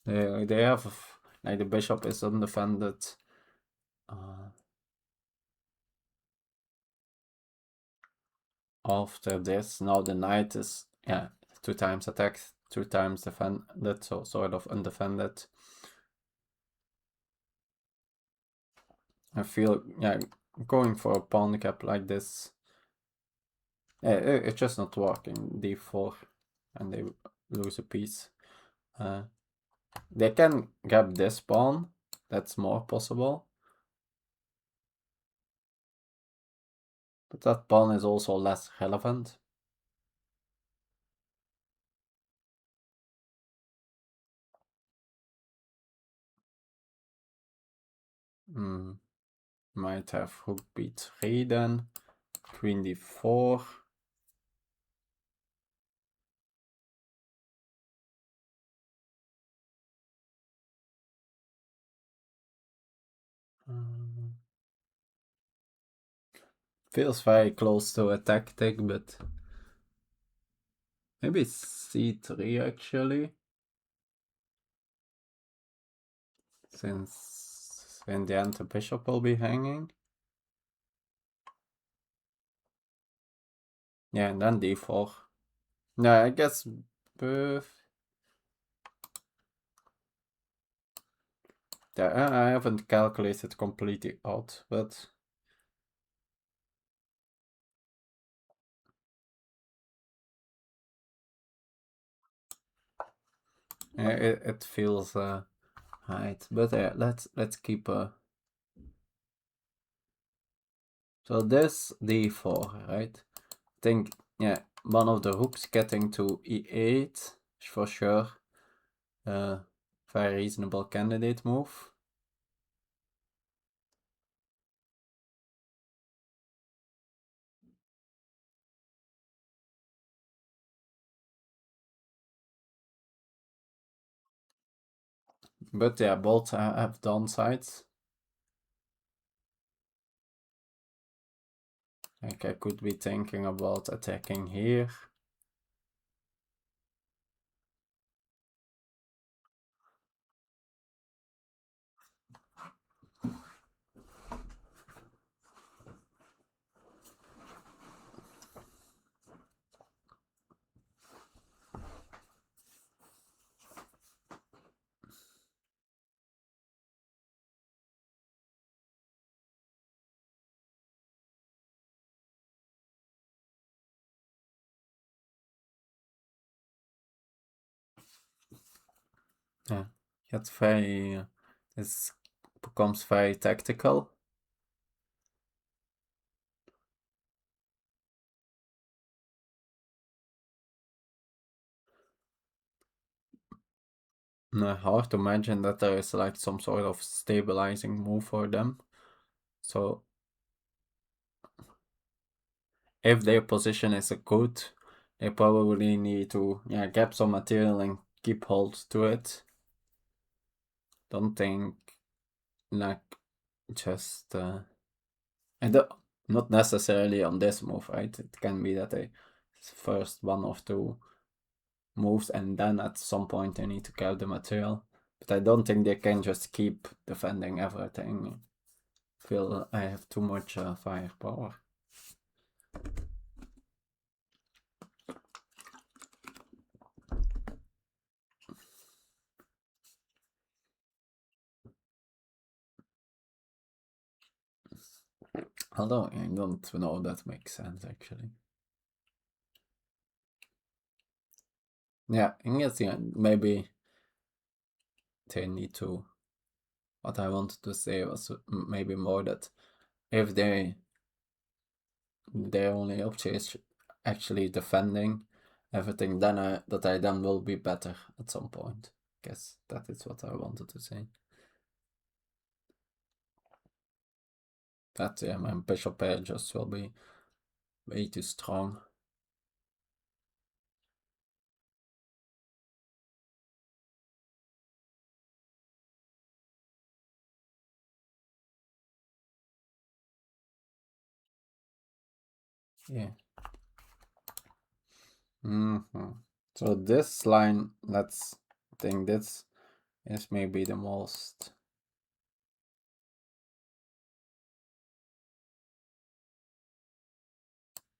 They have, like, the bishop is undefended. After this, now the knight is, yeah, 2 times attacked, 2 times defended, so sort of undefended. I feel, yeah, going for a pawn cap like this, it's just not working. d4, and they lose a piece. They can grab this pawn, that's more possible. But that pawn is also less relevant. Might have rook b3 then, queen d4. Feels very close to a tactic, but maybe c3 actually. Since in the end the bishop will be hanging. Yeah, and then d4. Yeah, I guess both. Yeah, I haven't calculated completely out, but it feels right. But yeah, let's keep so this d4, right? I think, yeah, one of the rooks getting to e8 is for sure a very reasonable candidate move. But yeah, both have downsides. Like, I could be thinking about attacking here. Yeah, it's very, this becomes very tactical. hard to imagine that there is like some sort of stabilizing move for them. So if their position is good, they probably need to gap some material and keep hold to it. Don't think like just and not necessarily on this move, right? It can be that they first one or two moves and then at some point they need to cap the material. But I don't think they can just keep defending everything. I feel I have too much firepower. Although I don't know if that makes sense actually. Yeah, I guess maybe they need to. What I wanted to say was maybe more that if their only option is actually defending everything, then that I then will be better at some point. Guess that is what I wanted to say. That my bishop pair just will be way too strong. Yeah. So this line, let's think this is maybe the most.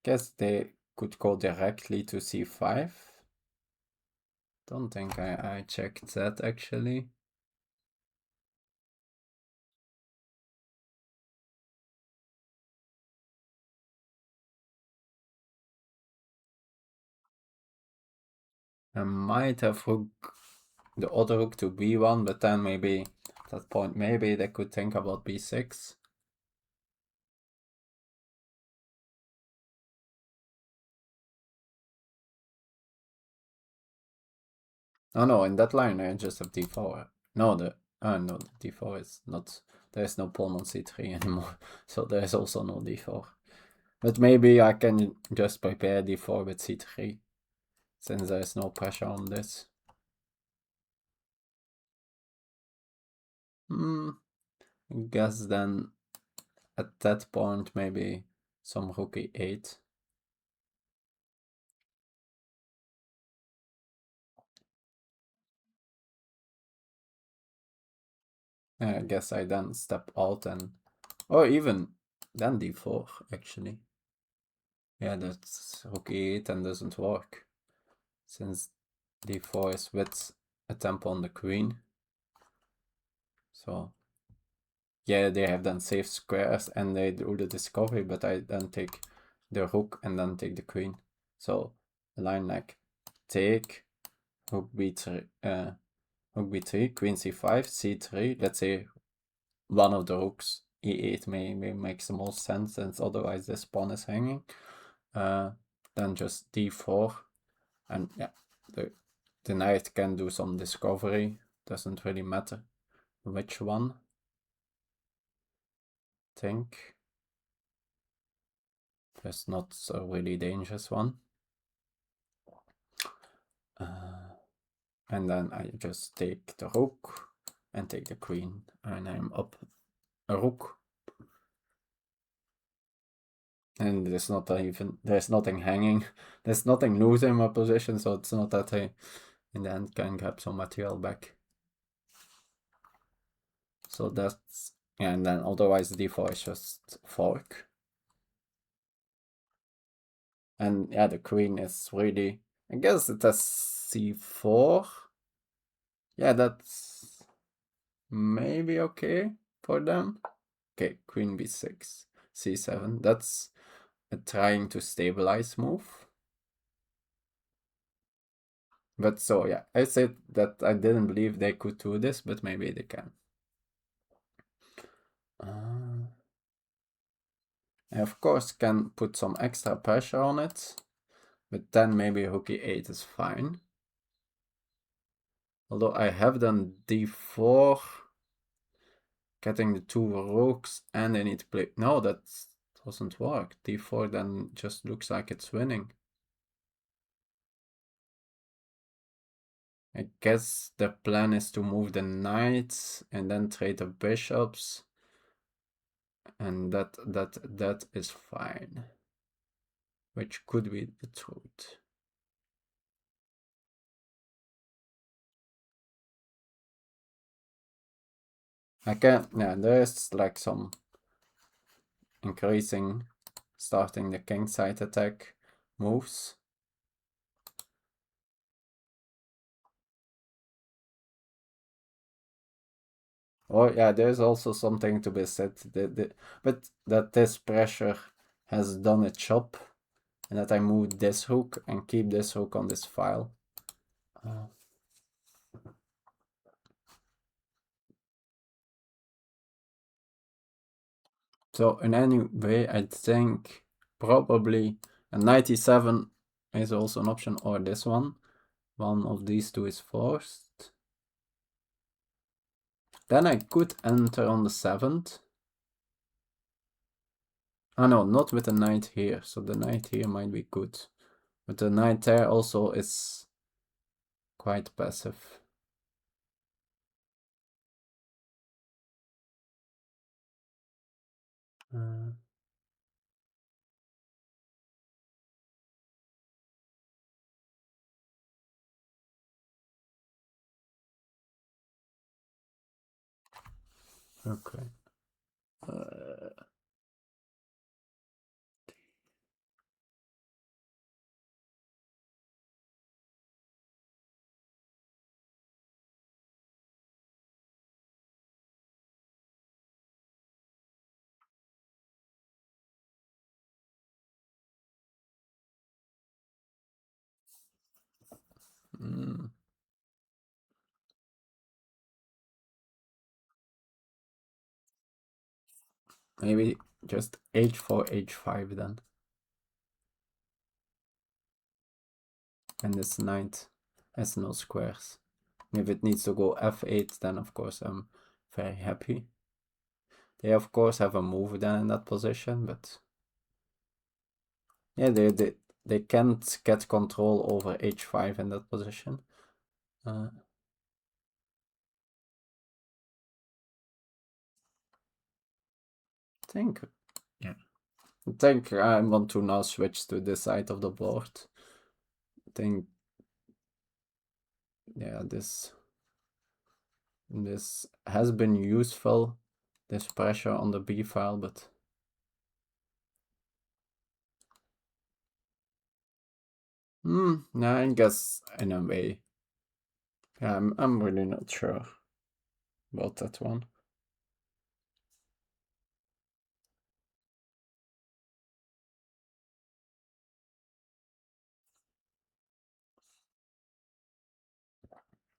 Guess they could go directly to c5. Don't think I checked that actually. I might have the other rook to b1, but then maybe at that point maybe they could think about b6. Oh no, in that line I just have d4. No, the d4 is not. There is no pawn on c3 anymore, so there is also no d4. But maybe I can just prepare d4 with c3, since there is no pressure on this. I guess then at that point maybe some rook e8. I guess I then step out and, or even then d4 actually. Yeah, that's rook e8 and doesn't work, since d4 is with a tempo on the queen. So yeah, they have then safe squares and they do the discovery, but I then take the rook and then take the queen. So a line like take, rook b3, rook b3, queen c5, c3. Let's say one of the rooks, e8 may makes the most sense, since otherwise this pawn is hanging. Then just d4, and yeah, the knight can do some discovery. Doesn't really matter which one. Think there's not a really dangerous one. And then I just take the rook and take the queen, and I'm up a rook. And there's nothing hanging. There's nothing loose in my position, so it's not that I in the end can grab some material back. So that's, and then otherwise d4 is just fork. And yeah, the queen is really, I guess it has c4. Yeah, that's maybe okay for them. Okay, queen b6, c7. That's a trying to stabilize move. But so yeah, I said that I didn't believe they could do this, but maybe they can. I of course can put some extra pressure on it, but then maybe rook e8 is fine. Although I have done d4, getting the 2 rooks, and I need to play... No, that doesn't work. d4 then just looks like it's winning. I guess the plan is to move the knights and then trade the bishops. And that is fine. Which could be the truth. I can, yeah, there's like some increasing, starting the kingside attack moves. Oh yeah, there's also something to be said, but that this pressure has done its job, and that I move this rook and keep this rook on this file. So in any way, I think probably a 97 is also an option, or this one. One of these two is forced. Then I could enter on the 7th. Ah no, not with the knight here. So the knight here might be good. But the knight there also is quite passive. Okay. Maybe just h4, h5 then. And this knight has no squares. If it needs to go f8, then of course I'm very happy. They of course have a move then in that position, but yeah, they can't get control over h5 in that position. I think, yeah. I think I want to now switch to this side of the board. I think, yeah, this has been useful, this pressure on the b file, but no, I guess in a way, yeah, I'm really not sure about that one.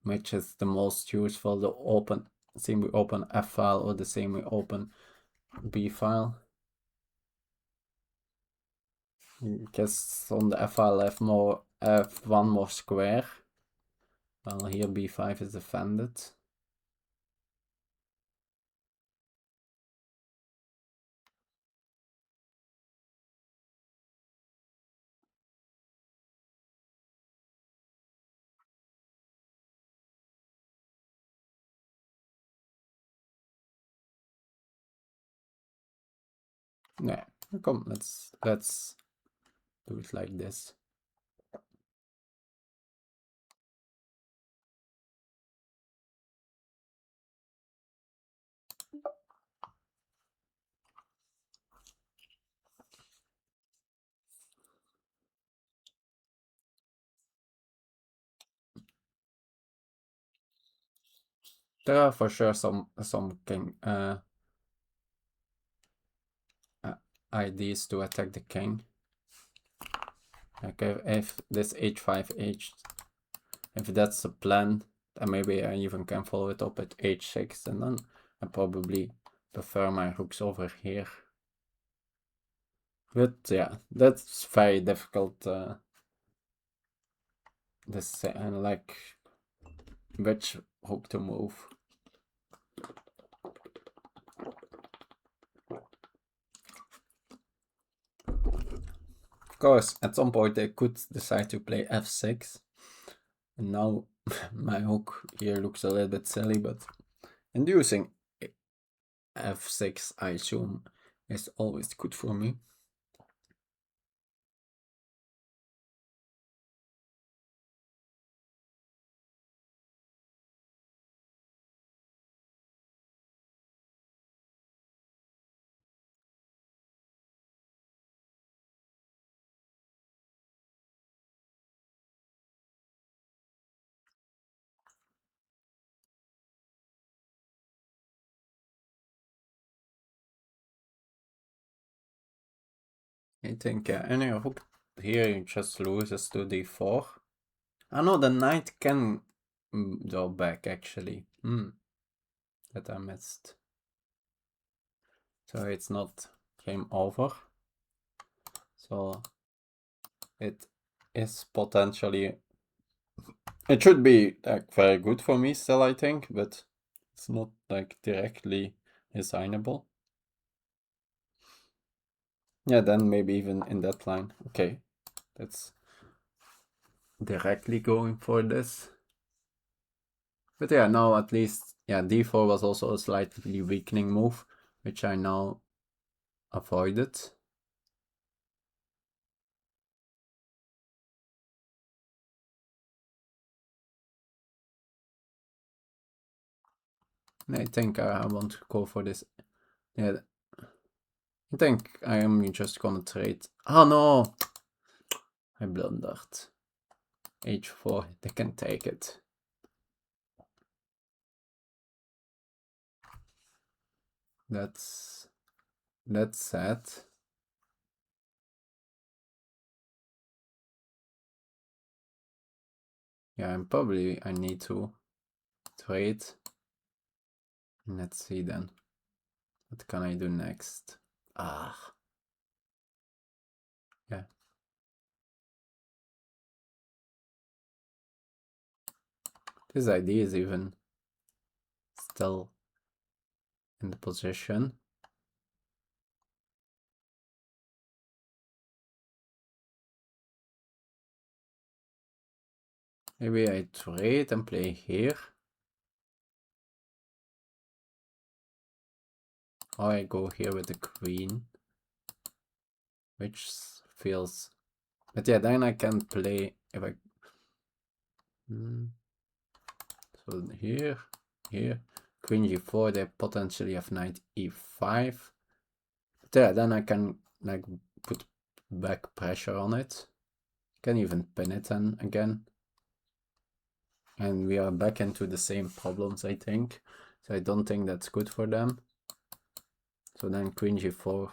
Which is the most useful, the open semi-open f file or the semi-open b file? Because on the f file I have one more square. Well, here b5 is defended. Yeah, come, let's do it like this. There are for sure some king ideas to attack the king. Okay, if this h5 if that's the plan, then maybe I even can follow it up at h6, and then I probably prefer my rooks over here. But yeah, that's very difficult. This like which rook to move. Of course, at some point they could decide to play f6. And now my hook here looks a little bit silly, but inducing f6, I assume, is always good for me. I think any hook here just loses to d4. I know the knight can draw back actually. That I missed. So it's not game over. So it is potentially, it should be like very good for me still, I think, but it's not like directly resignable. Yeah, then maybe even in that line. Okay, that's directly going for this. But yeah, now at least, yeah, d4 was also a slightly weakening move, which I now avoided. And I think I want to go for this. Yeah, I think I am just gonna trade. Oh no! I blundered. h4, they can take it. That's sad. Yeah, I need to trade. Let's see then. What can I do next? Ah. Yeah. This idea is even still in the position. Maybe I trade and play here. Or I go here with the queen. Which feels... But yeah, then I can play if I... So here, queen g4, they potentially have knight e5. But yeah, then I can like put back pressure on it. Can even pin it then again. And we are back into the same problems, I think. So I don't think that's good for them. So then queen g4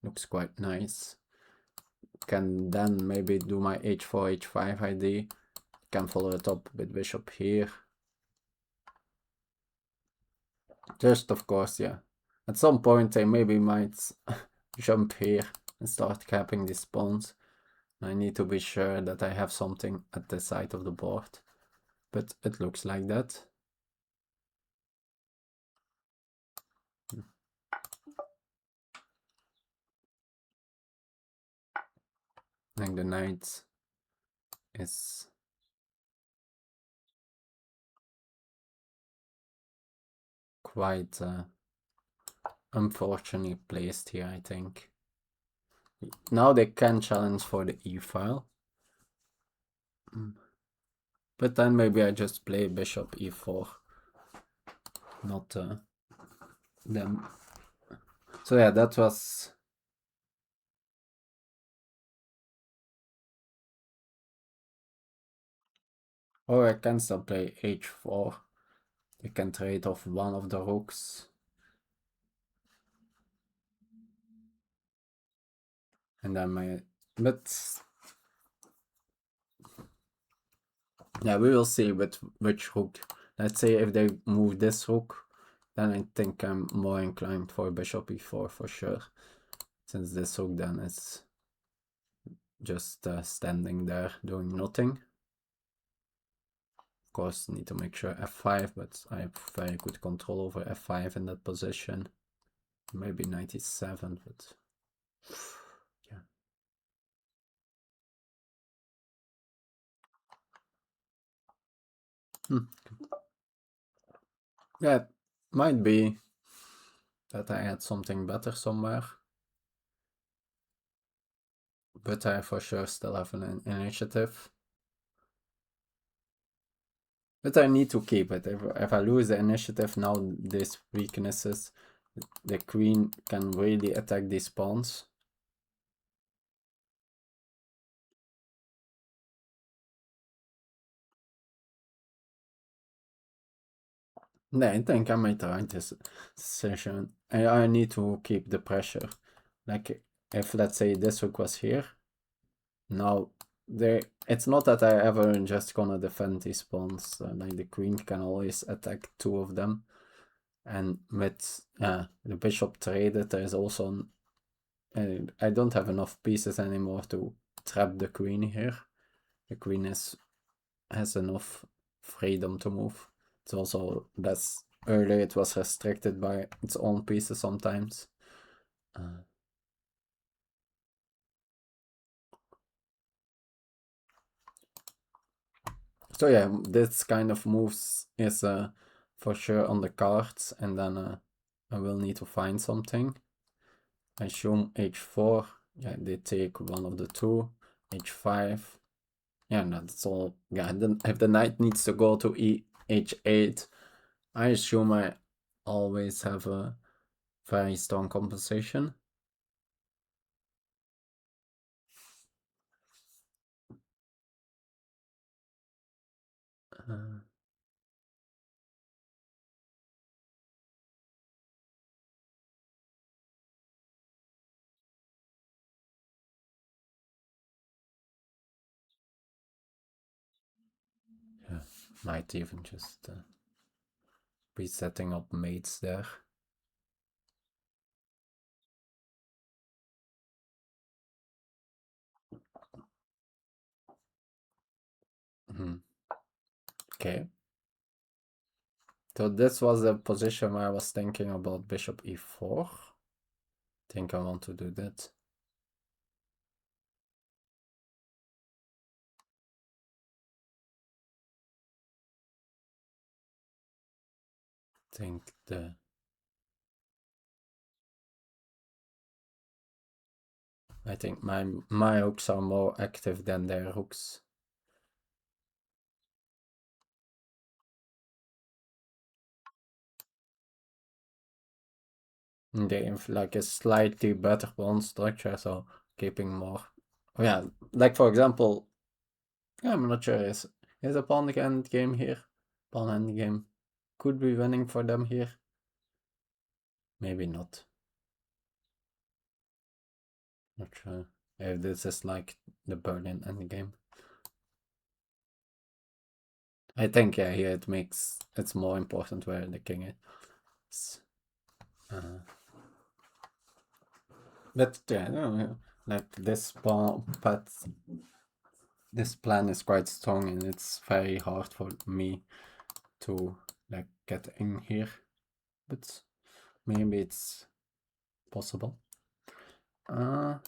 looks quite nice. Can then maybe do my h4, h5 idea. Can follow it up with bishop here. Just of course, yeah. At some point I maybe might jump here and start capping these pawns. I need to be sure that I have something at the side of the board. But it looks like that. Like the knight is quite unfortunately placed here, I think. Now they can challenge for the e-file. But then maybe I just play bishop e4. Not them. So yeah, that was... Or I can still play h4. They can trade off one of the rooks. And then but yeah, we will see with which rook. Let's say if they move this rook, then I think I'm more inclined for bishop e4 for sure. Since this rook then is just standing there doing nothing. course, need to make sure f5, but I have very good control over f5 in that position. Maybe 97, but yeah. Yeah, it might be that I had something better somewhere. But I for sure still have an initiative. But I need to keep it. If I lose the initiative now, these weaknesses, the queen can really attack these pawns. No, I think I might try this session. I need to keep the pressure. Like if let's say this rook was here, now it's not that I ever just gonna defend these pawns. Like the queen can always attack two of them. And with the bishop traded, there is also I don't have enough pieces anymore to trap the queen here. The queen has enough freedom to move. It's also less earlier it was restricted by its own pieces sometimes. So yeah, this kind of moves is for sure on the cards, and then I will need to find something. I assume h4. Yeah, they take one of the two. h5. Yeah, no, that's all. Yeah, then if the knight needs to go to h8, I assume I always have a very strong compensation. Uh, yeah, might even just be setting up mates there. Okay. So this was the position where I was thinking about bishop e4. Think I want to do that. Think I think my hooks are more active than their hooks. They have like a slightly better pawn structure, so keeping more. Oh yeah, like for example, I'm not sure is a pawn end game here? Pawn end game could be winning for them here. Maybe not. Not sure if this is like the Berlin end game. I think yeah, here it's more important where the king is. But yeah, no, like this this plan is quite strong, and it's very hard for me to like get in here, but maybe it's possible. Of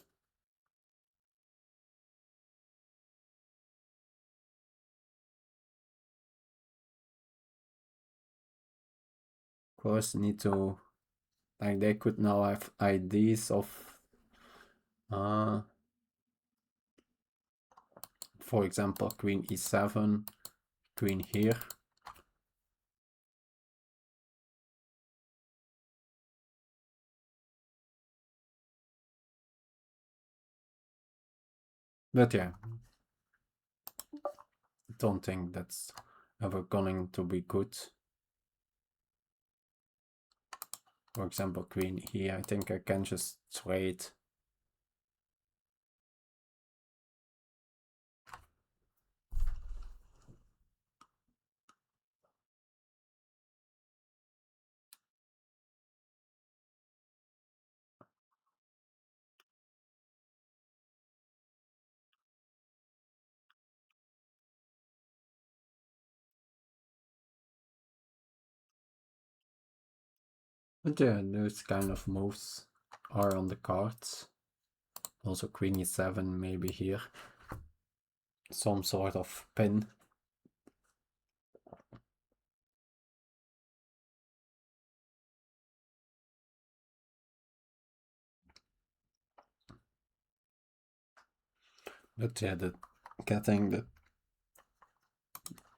course, need to like they could now have ideas of for example, queen e7, queen here. But yeah, don't think that's ever going to be good. For example, queen here, I think I can just trade. But yeah, those kind of moves are on the cards. Also queen e7 maybe here. Some sort of pin. But yeah, getting the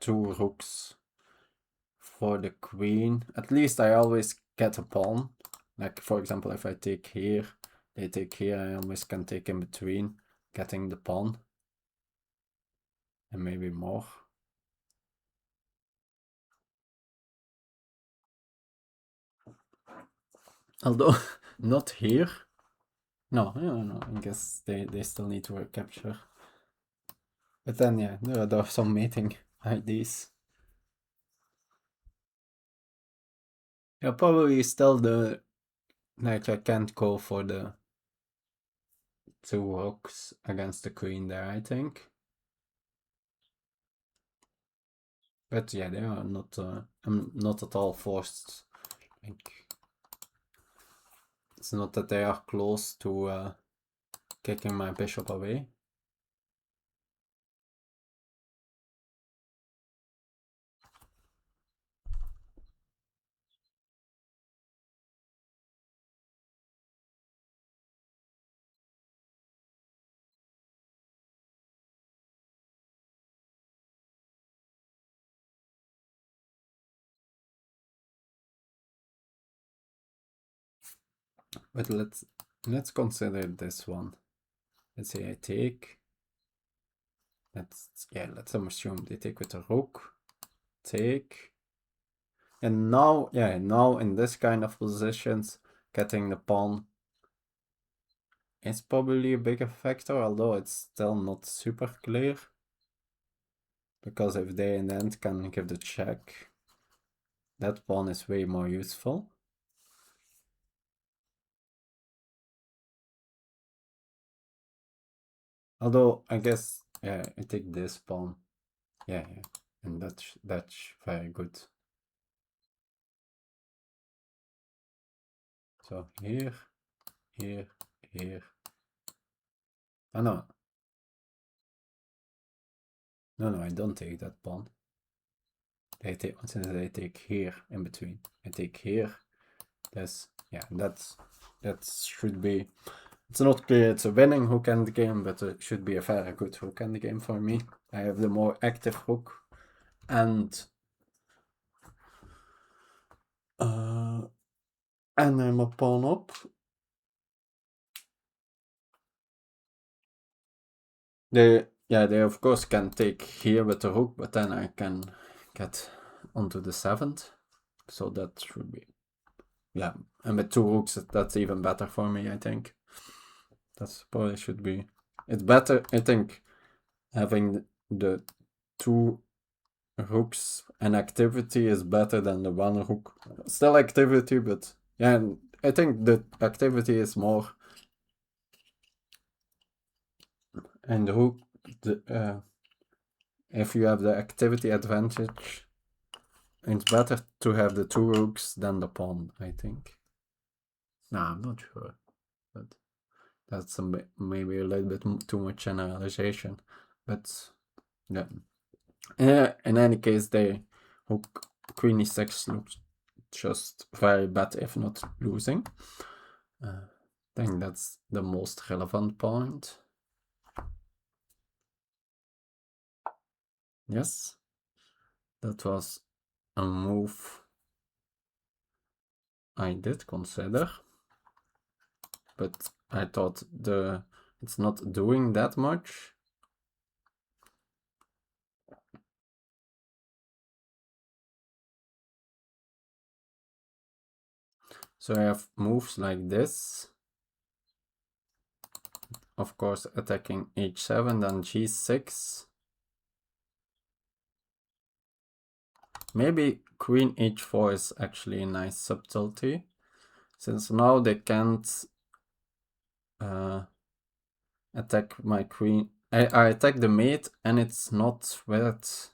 two rooks for the queen. At least I always get a pawn. Like for example, if I take here, they take here, I always can take in between, getting the pawn. And maybe more. Although not here. No, I guess they still need to capture. But then yeah, there are some mating IDs. Yeah, probably still like I can't go for the two rooks against the queen there, I think. But yeah, they are not. I'm not at all forced. Like, it's not that they are close to kicking my bishop away. But let's consider this one. Let's say I take. Let's assume they take with a rook. Take. And now, yeah, now in this kind of positions, getting the pawn is probably a bigger factor, although it's still not super clear. Because if they in the end can give the check, that pawn is way more useful. Although I guess, yeah, I take this pawn. Yeah, and that's very good. So here, here, here. Oh no. No, I don't take that pawn. Since they take here in between. I take here. That should be. It's not clear it's a winning hook endgame, but it should be a very good hook endgame for me. I have the more active hook, and I'm a pawn up. They of course can take here with the rook, but then I can get onto the 7th. So that should be, yeah. And with two rooks, that's even better for me, I think. That's probably should be. It's better, I think, having the two rooks and activity is better than the one rook. Still activity, but yeah, I think the activity is more. And the rook, if you have the activity advantage, it's better to have the two rooks than the pawn, I think. Nah, I'm not sure, but that's maybe a little bit too much generalization. But yeah, in any case, the hook queen e6 looks just very bad, if not losing. I think that's the most relevant point. Yes, that was a move I did consider, but I thought it's not doing that much. So I have moves like this. Of course, attacking h7, then g6. Maybe queen h4 is actually a nice subtlety, since now they can't attack my queen. I attack the mate, and it's not with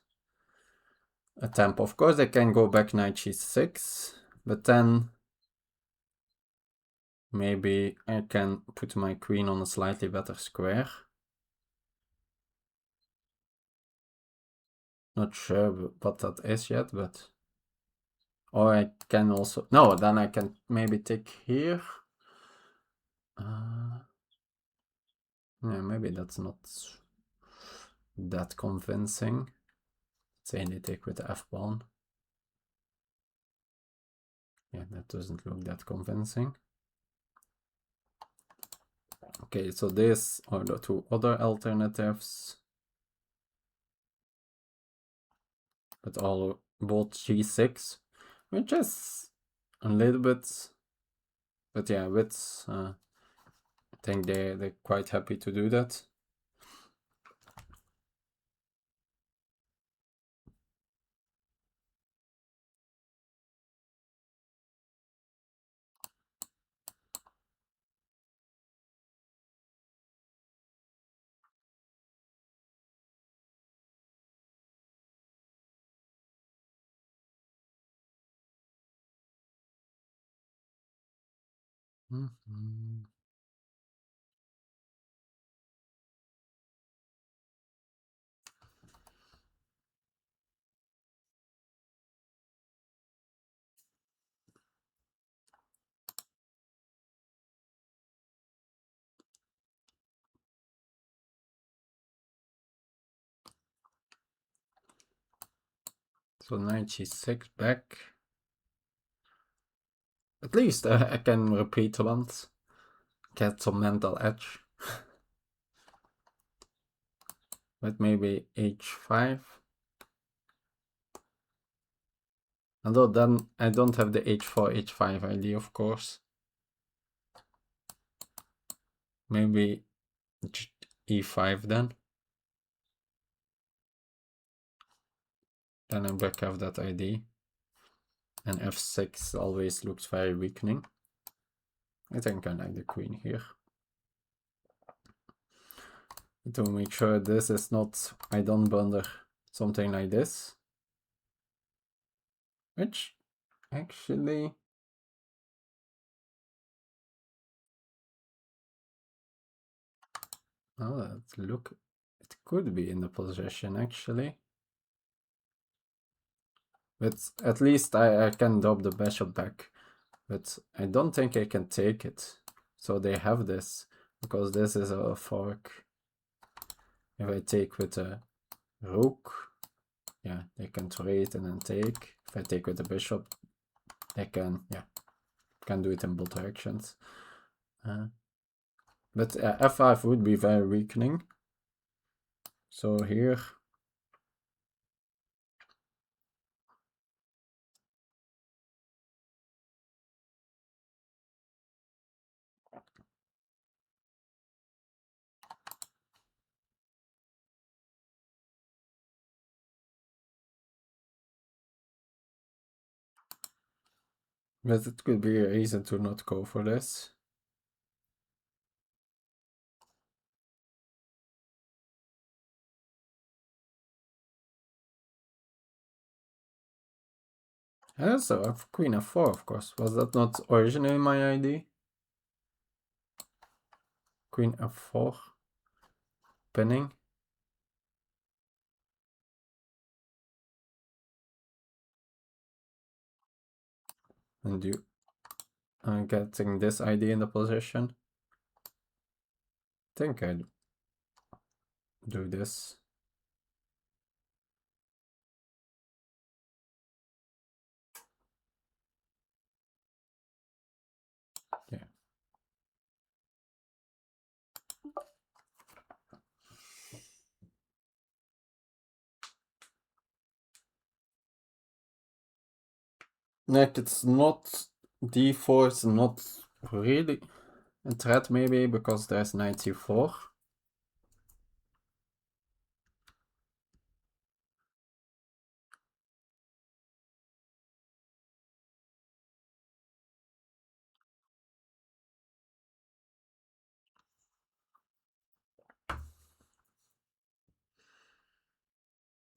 a tempo. Of course, they can go back knight g6, but then Maybe I can put my queen on a slightly better square. Not sure what that is yet, but... Or I can also... No, then I can maybe take here. Yeah, maybe that's not that convincing. Say they take with the f-pawn. Yeah, that doesn't look that convincing. Okay, so these are the two other alternatives. But both g6, which is a little bit... But yeah, with... I think they're quite happy to do that. So knight g6 back. At least I can repeat once. Get some mental edge. But maybe h5. Although then I don't have the h4, h5 idea, of course. Maybe e5 then. Then I back have that idea. And f6 always looks very weakening. I think I like the queen here. To make sure this is not, I don't blunder something like this. Which actually... Oh, look, it could be in the position actually. But at least I can drop the bishop back. But I don't think I can take it. So they have this, because this is a fork. If I take with a rook, yeah, they can trade and then take. If I take with the bishop, they can, yeah, can do it in both directions. But f5 would be very weakening. So here... But it could be a reason to not go for this. I also have queen f4, of course. Was that not originally my idea? Queen f4. Pinning. And you getting this idea in the position. I think I'd do this. Yeah. Like, it's not d4, it's not really a threat maybe, because there's knight c4.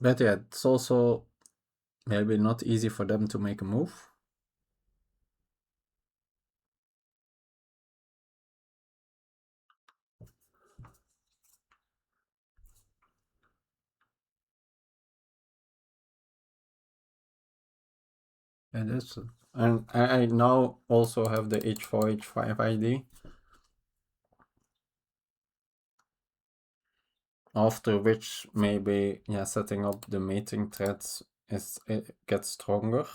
But yeah, it's also maybe not easy for them to make a move. It is. And I now also have the h4, h5 ID. After which maybe, yeah, setting up the mating threads it gets stronger.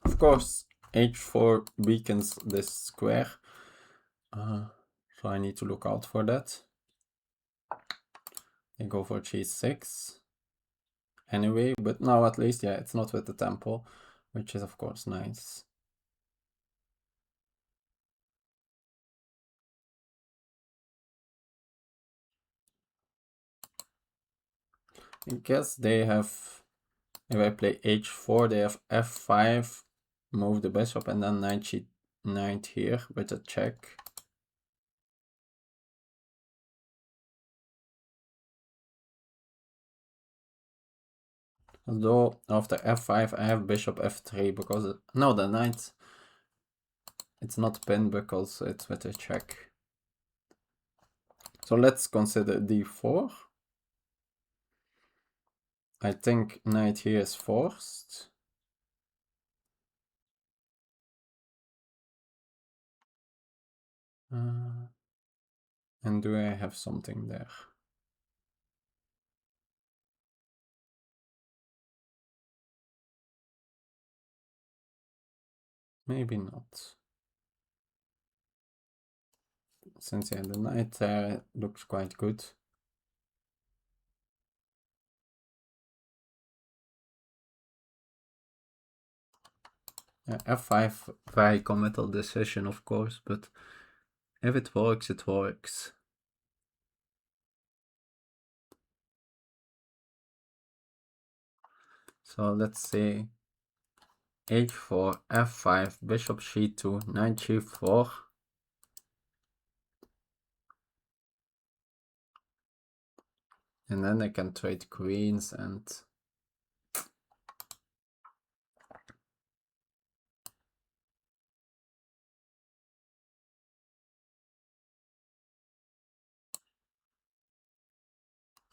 Of course, h4 weakens this square, so I need to look out for that. I go for g6 anyway, but now at least, yeah, it's not with the tempo, which is of course nice. I guess they have, if I play h4, they have f5, move the bishop, and then knight here with a check. Although after f5 I have bishop f3 because no, the knight, it's not pinned because it's with a check. So let's consider d4. I think knight here is forced. And do I have something there? Maybe not. Since yeah, the knight there looks quite good. f5, very committal decision, of course, but if it works, it works. So let's say h4, f5, bishop g2, knight g4. And then I can trade queens and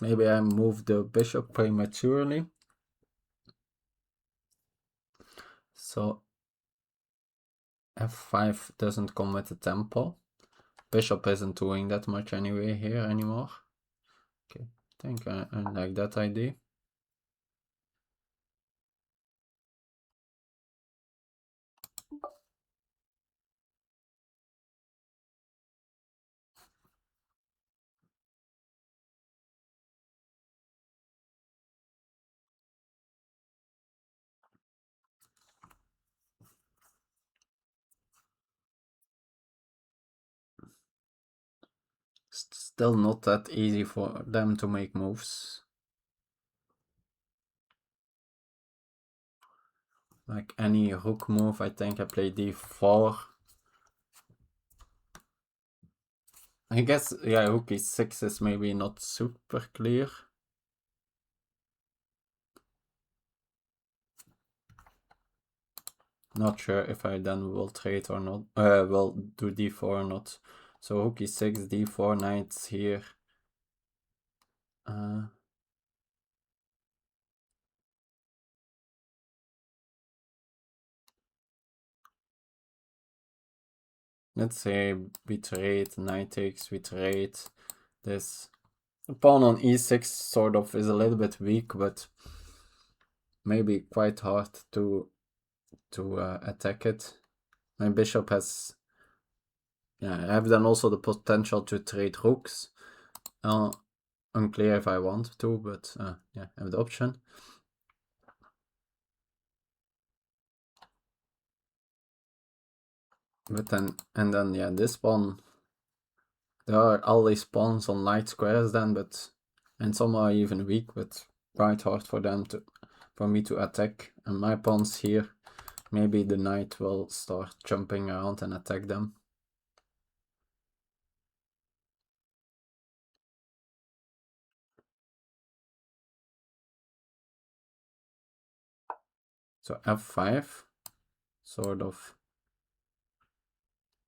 maybe I move the bishop prematurely. So f5 doesn't come with the tempo. Bishop isn't doing that much anyway here anymore. Okay, I think I like that idea. Still not that easy for them to make moves. Like any rook move, I think I play d4. I guess, yeah, rook e6 is maybe not super clear. Not sure if I then will trade or not, will do d4 or not. So rook e6, d4, knights here. Let's say we trade, knight takes, we trade. This pawn on e6 sort of is a little bit weak, but maybe quite hard to attack it. My bishop has, yeah, I have then also the potential to trade rooks. Unclear if I want to, but yeah, I have the option. But then, and then, yeah, this pawn, there are always pawns on light squares then, but, and some are even weak, but quite hard for them to, for me to attack. And my pawns here, maybe the knight will start jumping around and attack them. So f5, sort of,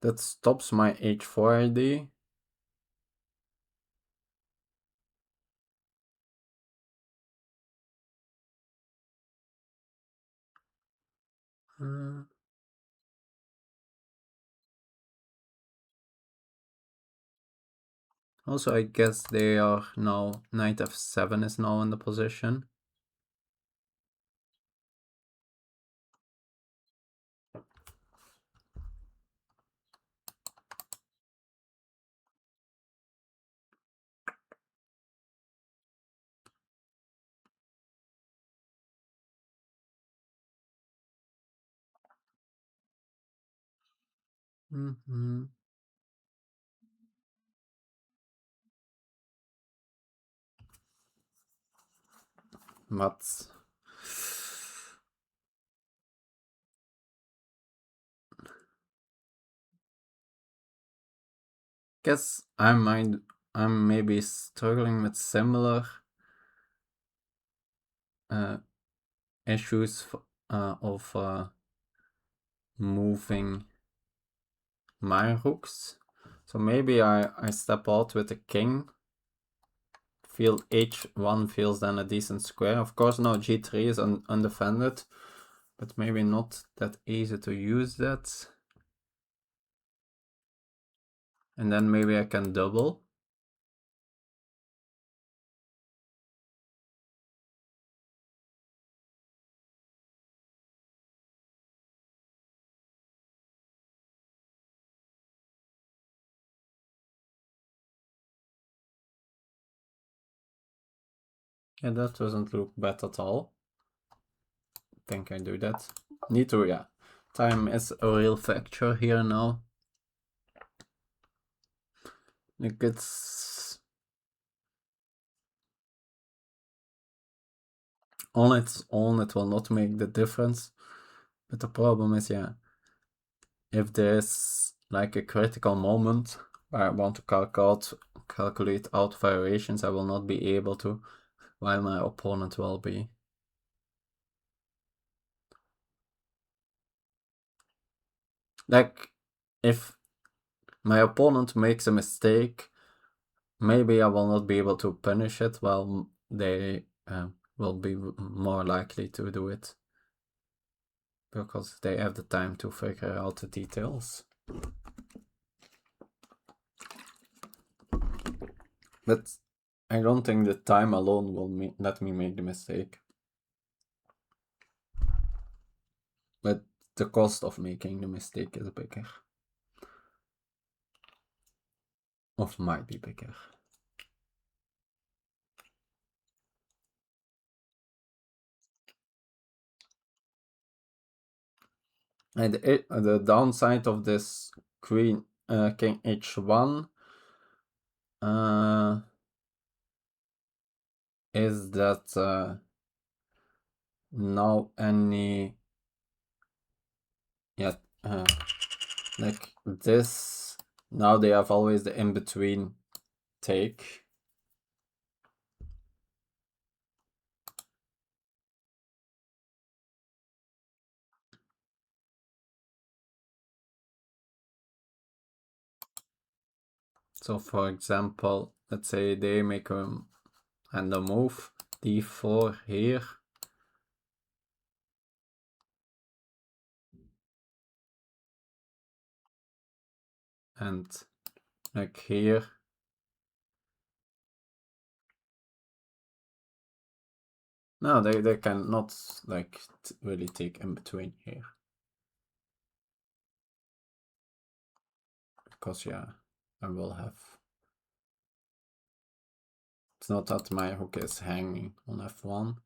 that stops my h4 idea. Also, I guess they are now, knight f7 is now in the position. But guess I'm maybe struggling with similar issues of moving my rooks. So maybe I step out with the king. Field h1 feels then a decent square. Of course now g3 is undefended, but maybe not that easy to use that. And then maybe I can double. Yeah, that doesn't look bad at all. I think I do that. Need to, yeah. Time is a real factor here now. Like it's on its own, it will not make the difference. But the problem is, yeah, if there's like a critical moment where I want to calculate out variations, I will not be able to, while my opponent will be. Like, if my opponent makes a mistake, maybe I will not be able to punish it, while they will be more likely to do it. Because they have the time to figure out the details. But I don't think the time alone will let me make the mistake. But the cost of making the mistake is bigger. Or might be bigger. And the downside of this king h1 is that now any like this, now they have always the in-between take. So for example, let's say they make a move d4 here. And like here. No, they cannot like really take in between here. Because yeah, I will have. It's not that my rook is hanging on f1.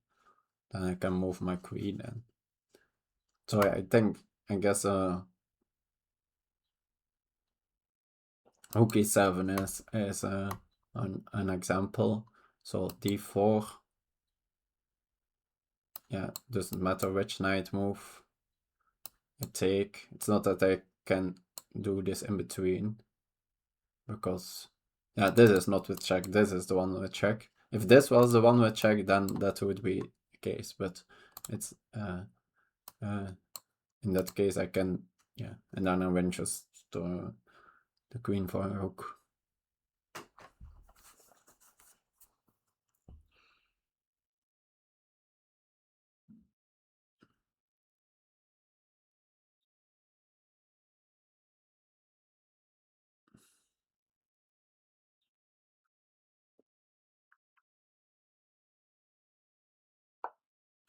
Then I can move my queen in. So yeah, I guess rook e7 is an example. So d4. Yeah, doesn't matter which knight move I take. It's not that I can do this in between. Because yeah, this is not with check, this is the one with check. If this was the one with check, then that would be the case, but it's in that case I can, yeah, and then I win just the queen for a rook.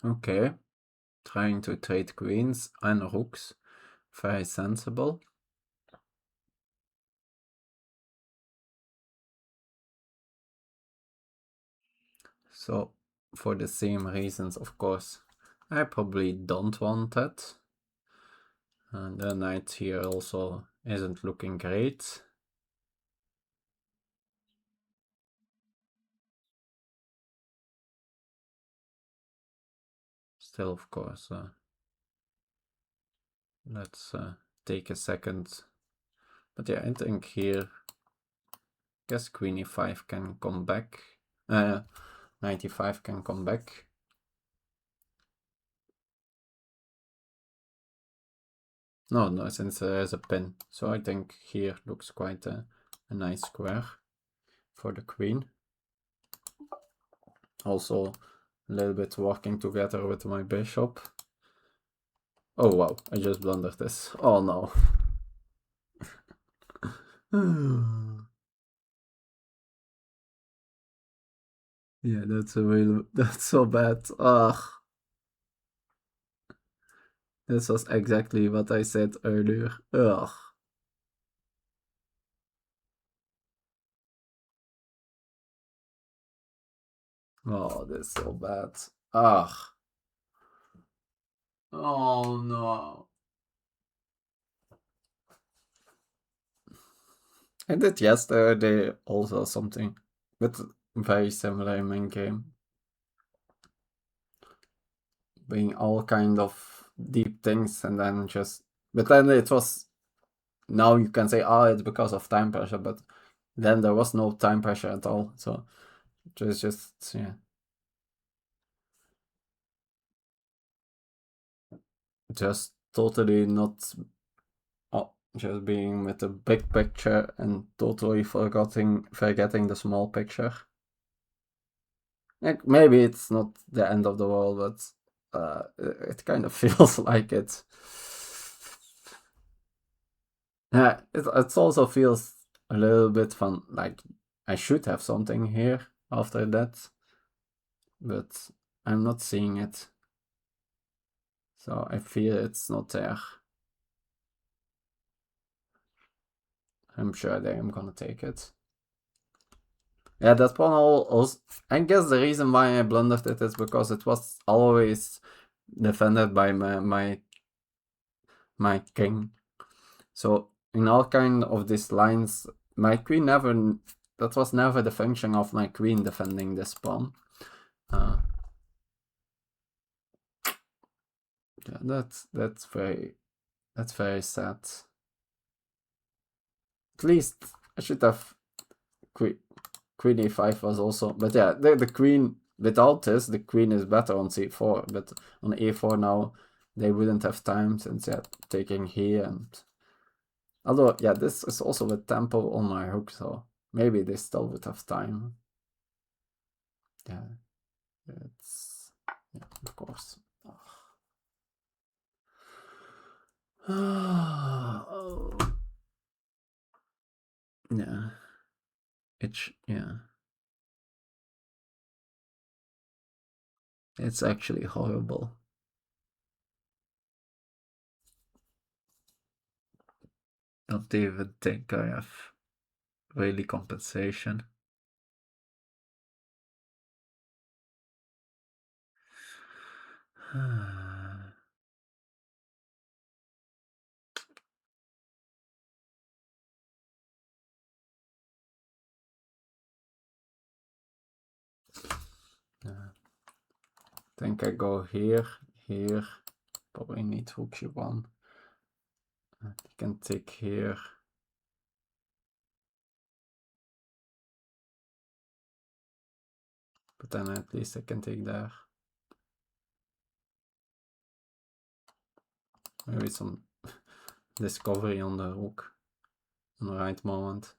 Okay. Trying to trade queens and rooks. Very sensible. So, for the same reasons, of course, I probably don't want that. And the knight here also isn't looking great. Still, of course, let's take a second. But yeah, I think here, guess queen e5 can come back. Knight e5 can come back. No, since there is a pin. So I think here looks quite a nice square for the queen. Also, a little bit working together with my bishop. Oh wow, I just blundered this. Oh no. Yeah, that's so bad. Ugh. This was exactly what I said earlier. Ugh. Oh, this is so bad. Ugh. Oh no. I did yesterday also something, but very similar in main game. Being all kind of deep things and then just, but then it was, now you can say, oh, it's because of time pressure, but then there was no time pressure at all. So it was just, yeah. Just totally not, just being with the big picture and totally forgetting the small picture. Like, maybe it's not the end of the world, but it kind of feels like it. Yeah, it also feels a little bit fun, like I should have something here after that, but I'm not seeing it. So I feel it's not there. I'm sure that I'm gonna take it. Yeah, that pawn also, I guess the reason why I blundered it is because it was always defended by my king. So in all kind of these lines, my queen never, that was never the function of my queen defending this pawn. Yeah, that's very sad. At least I should have queen e5 was also, but yeah, the queen, without this, the queen is better on c4, but on a4 now, they wouldn't have time since yeah, taking here and, although yeah, this is also with tempo on my hook, so maybe they still would have time. Yeah, it's, yeah, of course. Oh. Yeah. Yeah. It's actually horrible. Don't even think I have really compensation. Think I go here, probably need rook g1. I can take here. But then at least I can take there. Maybe some discovery on the rook in the right moment.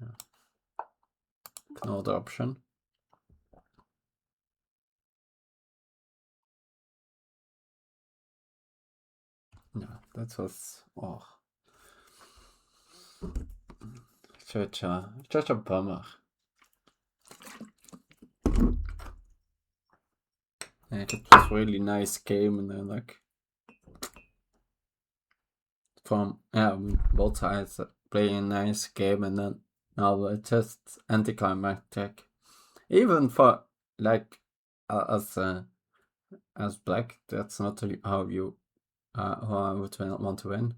Yeah. Another option. Yeah, that was, oh, such a bummer. Like, it was really nice game, and then like from both sides playing a nice game, and then now it's just anticlimactic. Even for like as black, that's not really how you how I would want to win.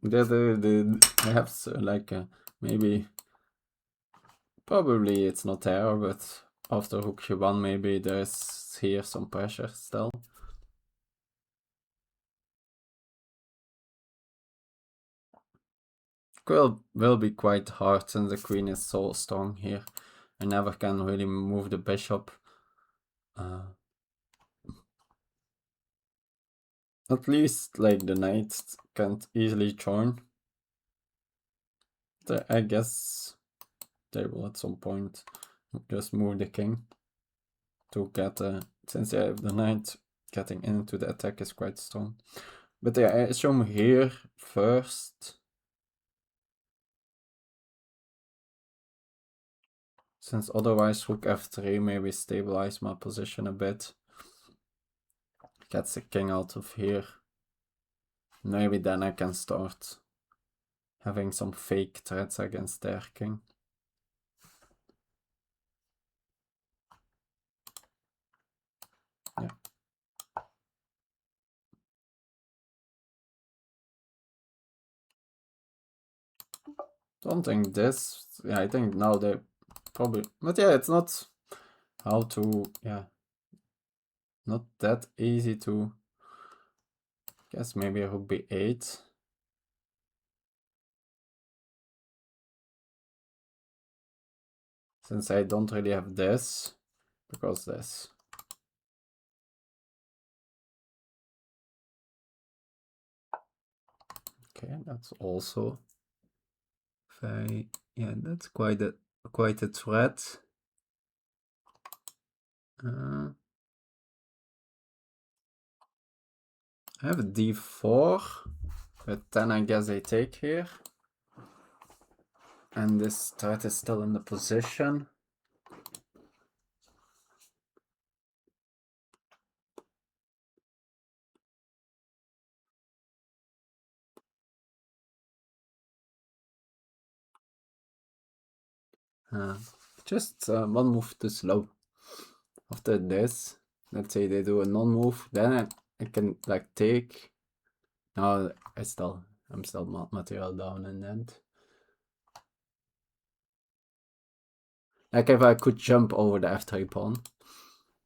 They have like maybe probably it's not there, but after rook g1 maybe there's here some pressure still. Will be quite hard since the queen is so strong here. I never can really move the bishop. At least like the knight can't easily join. I guess they will at some point just move the king to get since they have the knight, getting into the attack is quite strong. But yeah, I assume here first, since otherwise rook f3 maybe stabilize my position a bit. Gets the king out of here. Maybe then I can start having some fake threats against their king. Yeah. Don't think this. Yeah, I think now they probably. But yeah, it's not how to. Yeah. Not that easy to. Guess maybe rook b8. Since I don't really have this. Because this. Okay, that's also very. Yeah, that's quite a threat. I have a d4, but then I guess I take here. And this threat is still in the position. Just one move too slow. After this, let's say they do a non-move, then I can like take. No, I'm still material down in the end. Like if I could jump over the f3 pawn,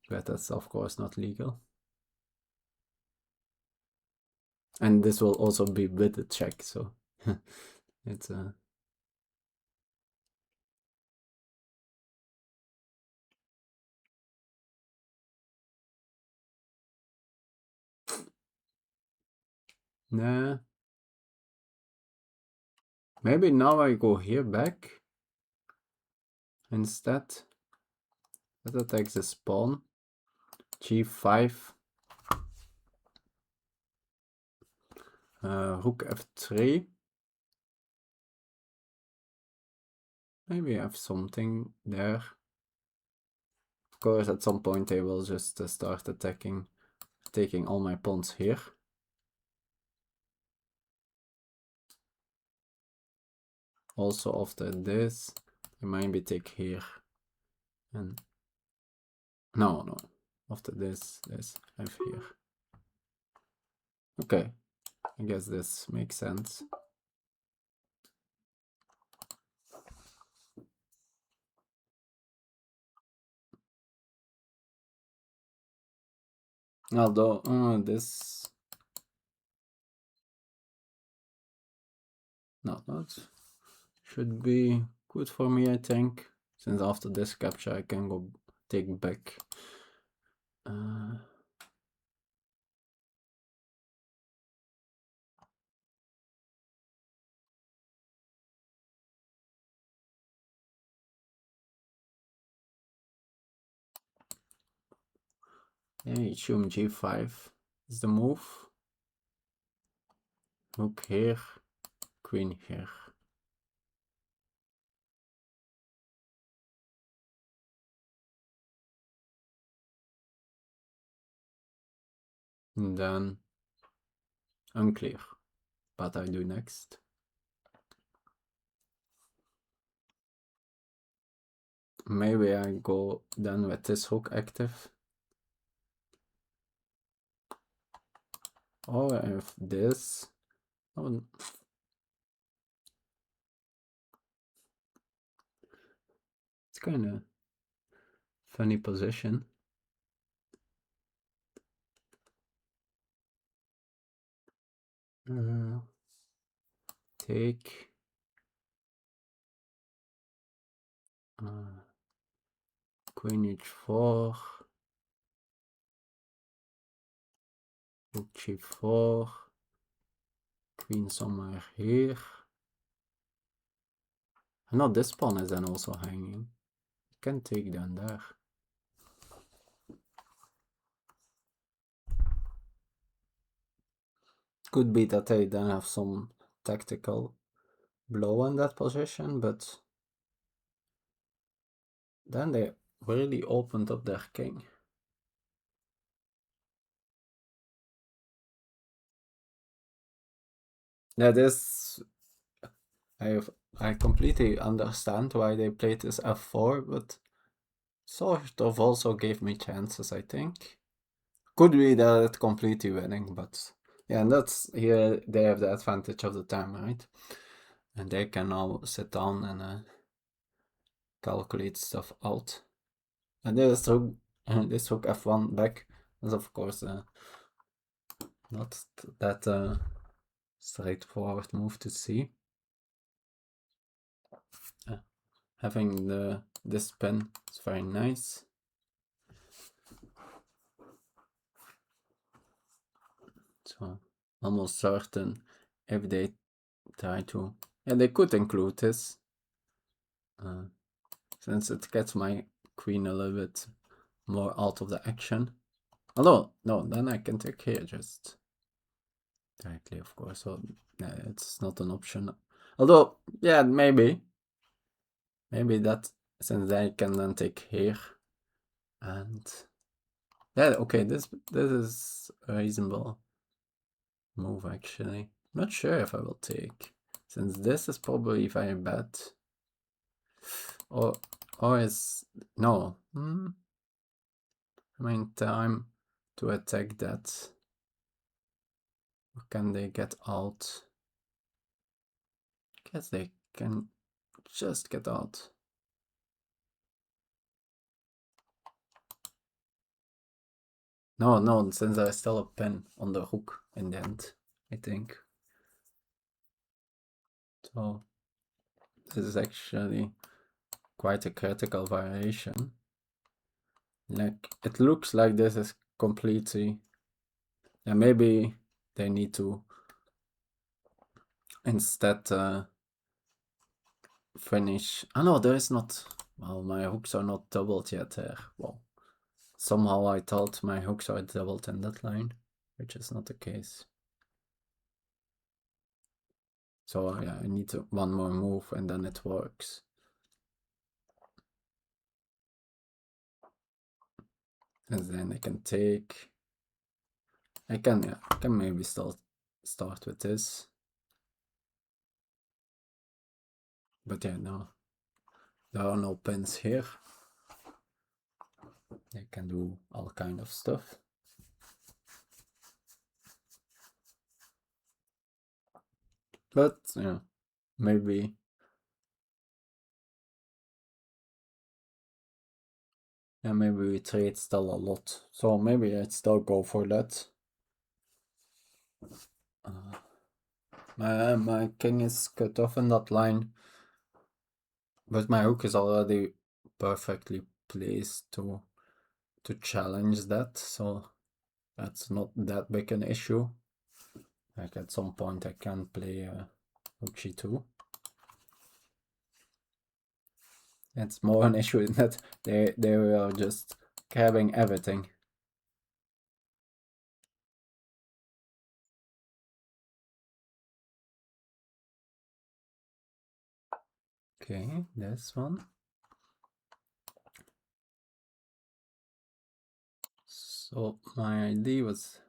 but that's of course not legal. And this will also be with the check, so it's nah. Maybe now I go here back instead. That attacks the pawn. g5. Rook f3. Maybe I have something there. Of course, at some point I will just start attacking, taking all my pawns here. Also after this, I maybe take here. And no. After this, I have here. Okay, I guess this makes sense. Although this not should be good for me, I think, since after this capture I can go take back. Yeah, assume g5 is the move. Rook here, queen here. And then unclear. What I do next. Maybe I go then with this hook active. Or if this. Oh, it's kind of funny position. Take. Queen h4. Rook g4. Queen somewhere here. And now this pawn is then also hanging. You can take down there. Could be that they then have some tactical blow in that position, but then they really opened up their king. That is, I completely understand why they played this f4, but sort of also gave me chances, I think. Could be that it's completely winning, but yeah, and that's here they have the advantage of the time, right? And they can now sit down and calculate stuff out. And this rook f1 back is of course not that straightforward move to see. Having this pin is very nice. So almost certain if they try to, yeah, they could include this, since it gets my queen a little bit more out of the action. Although, no, then I can take here just directly, of course, so yeah, it's not an option. Although, yeah, maybe that, since I can then take here, and yeah, okay, this is a reasonable move actually. Not sure if I will take, since this is probably very bad. Or is no. I mean, time to attack that. Or can they get out? Guess they can just get out. No, since there's still a pin on the hook in the end, I think. So this is actually quite a critical variation. Like, it looks like this is completely, yeah, maybe they need to instead finish. Oh no, there is not, well, my hooks are not doubled yet there. Well, somehow I thought my hooks are doubled in that line, which is not the case. So yeah, I need one more move and then it works. And then I can take. I can maybe start with this. But yeah, no, there are no pins here. I can do all kind of stuff. But yeah, maybe we trade still a lot. So maybe I'd still go for that. My king is cut off in that line, but my rook is already perfectly placed to challenge that, so that's not that big an issue. Like at some point I can play rook g2. It's more an issue that they are just grabbing everything. Okay, this one. So my idea was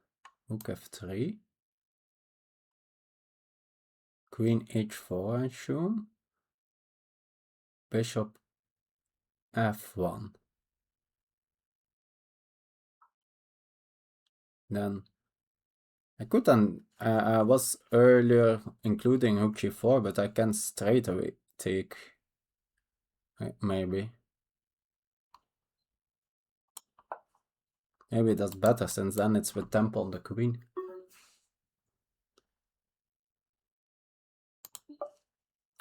Rook f3. Queen h4, I assume. Bishop f1. Then I could I was earlier including rook g4, but I can straight away take maybe. Maybe that's better, since then it's with tempo on the queen.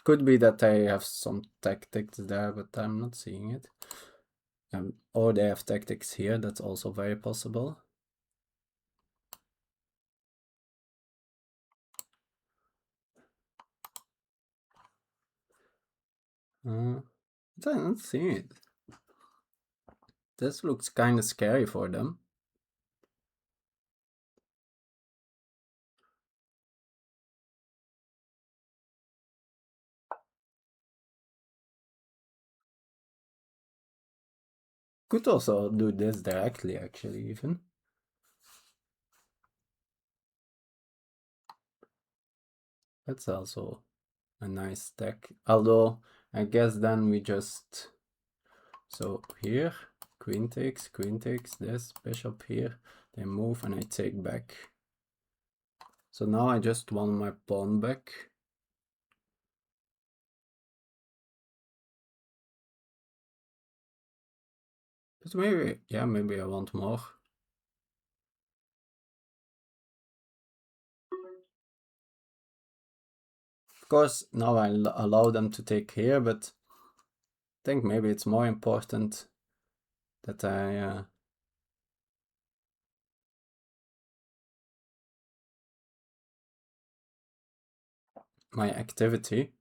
Could be that I have some tactics there, but I'm not seeing it. Or they have tactics here, that's also very possible. I don't see it. This looks kind of scary for them. Could also do this directly, actually, even. That's also a nice deck. Although, I guess then we just... So here, queen takes, this, bishop here, they move and I take back. So now I just want my pawn back. But maybe, yeah, maybe I want more. Of course, now I allow them to take here, but I think maybe it's more important that I my activity.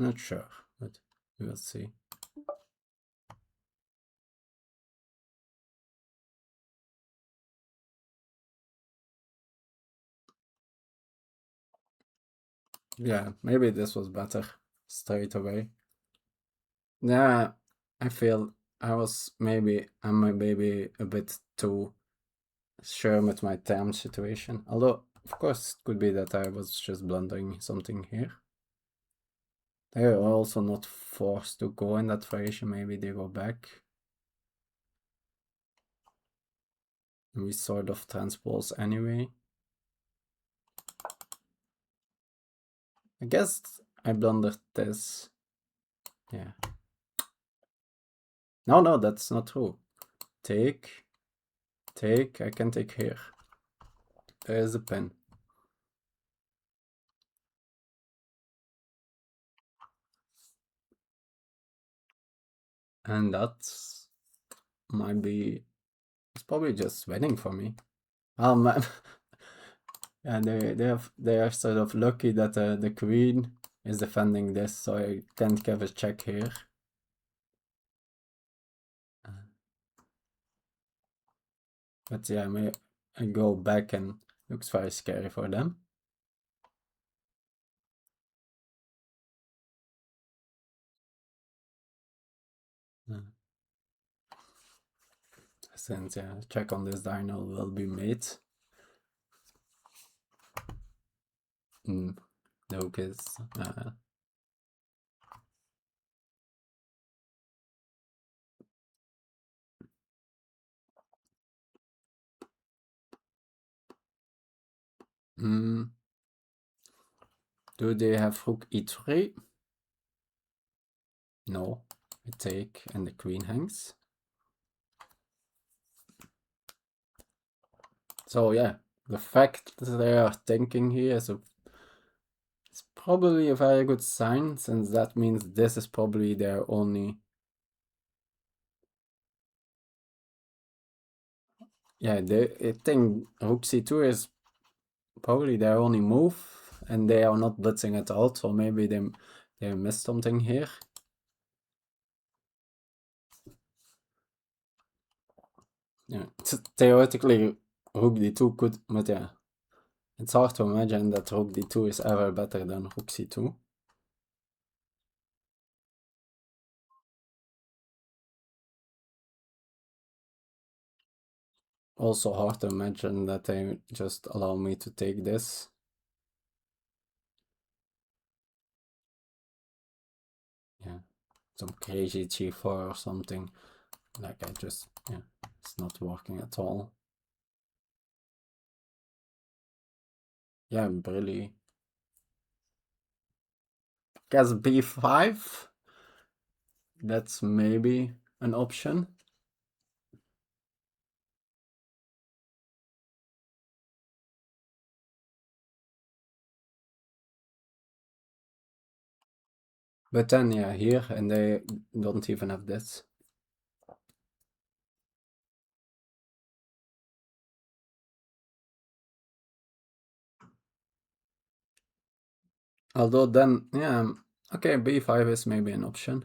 Not sure, but we'll see. Yeah, maybe this was better straight away. Yeah, I feel I'm maybe a bit too sure with my time situation. Although, of course, it could be that I was just blundering something here. They are also not forced to go in that variation. Maybe they go back. And we sort of transpose anyway. I guess I blundered this. Yeah. No, that's not true. Take, I can take here. There is a pin. And that's might be, it's probably just winning for me. And they are sort of lucky that the queen is defending this, so I can't give a check here. But yeah, I go back and looks very scary for them. Since yeah, check on this dino will be made. The hook is do they have rook e3? No, I take and the queen hangs. So yeah, the fact that they are thinking here is it's probably a very good sign, since that means this is probably their only... Yeah, I think rook c2 is probably their only move, and they are not blitzing at all, so maybe they missed something here. Yeah, theoretically rook d2 could, but yeah, It's hard to imagine that rook d2 is ever better than rook c2. Also hard to imagine that they just allow me to take this. Yeah, some crazy g4 or something. Like I just, yeah, it's not working at all. Yeah, really. Guess b5. That's maybe an option. But then, yeah, here, and they don't even have this. Although then, yeah, okay, b5 is maybe an option.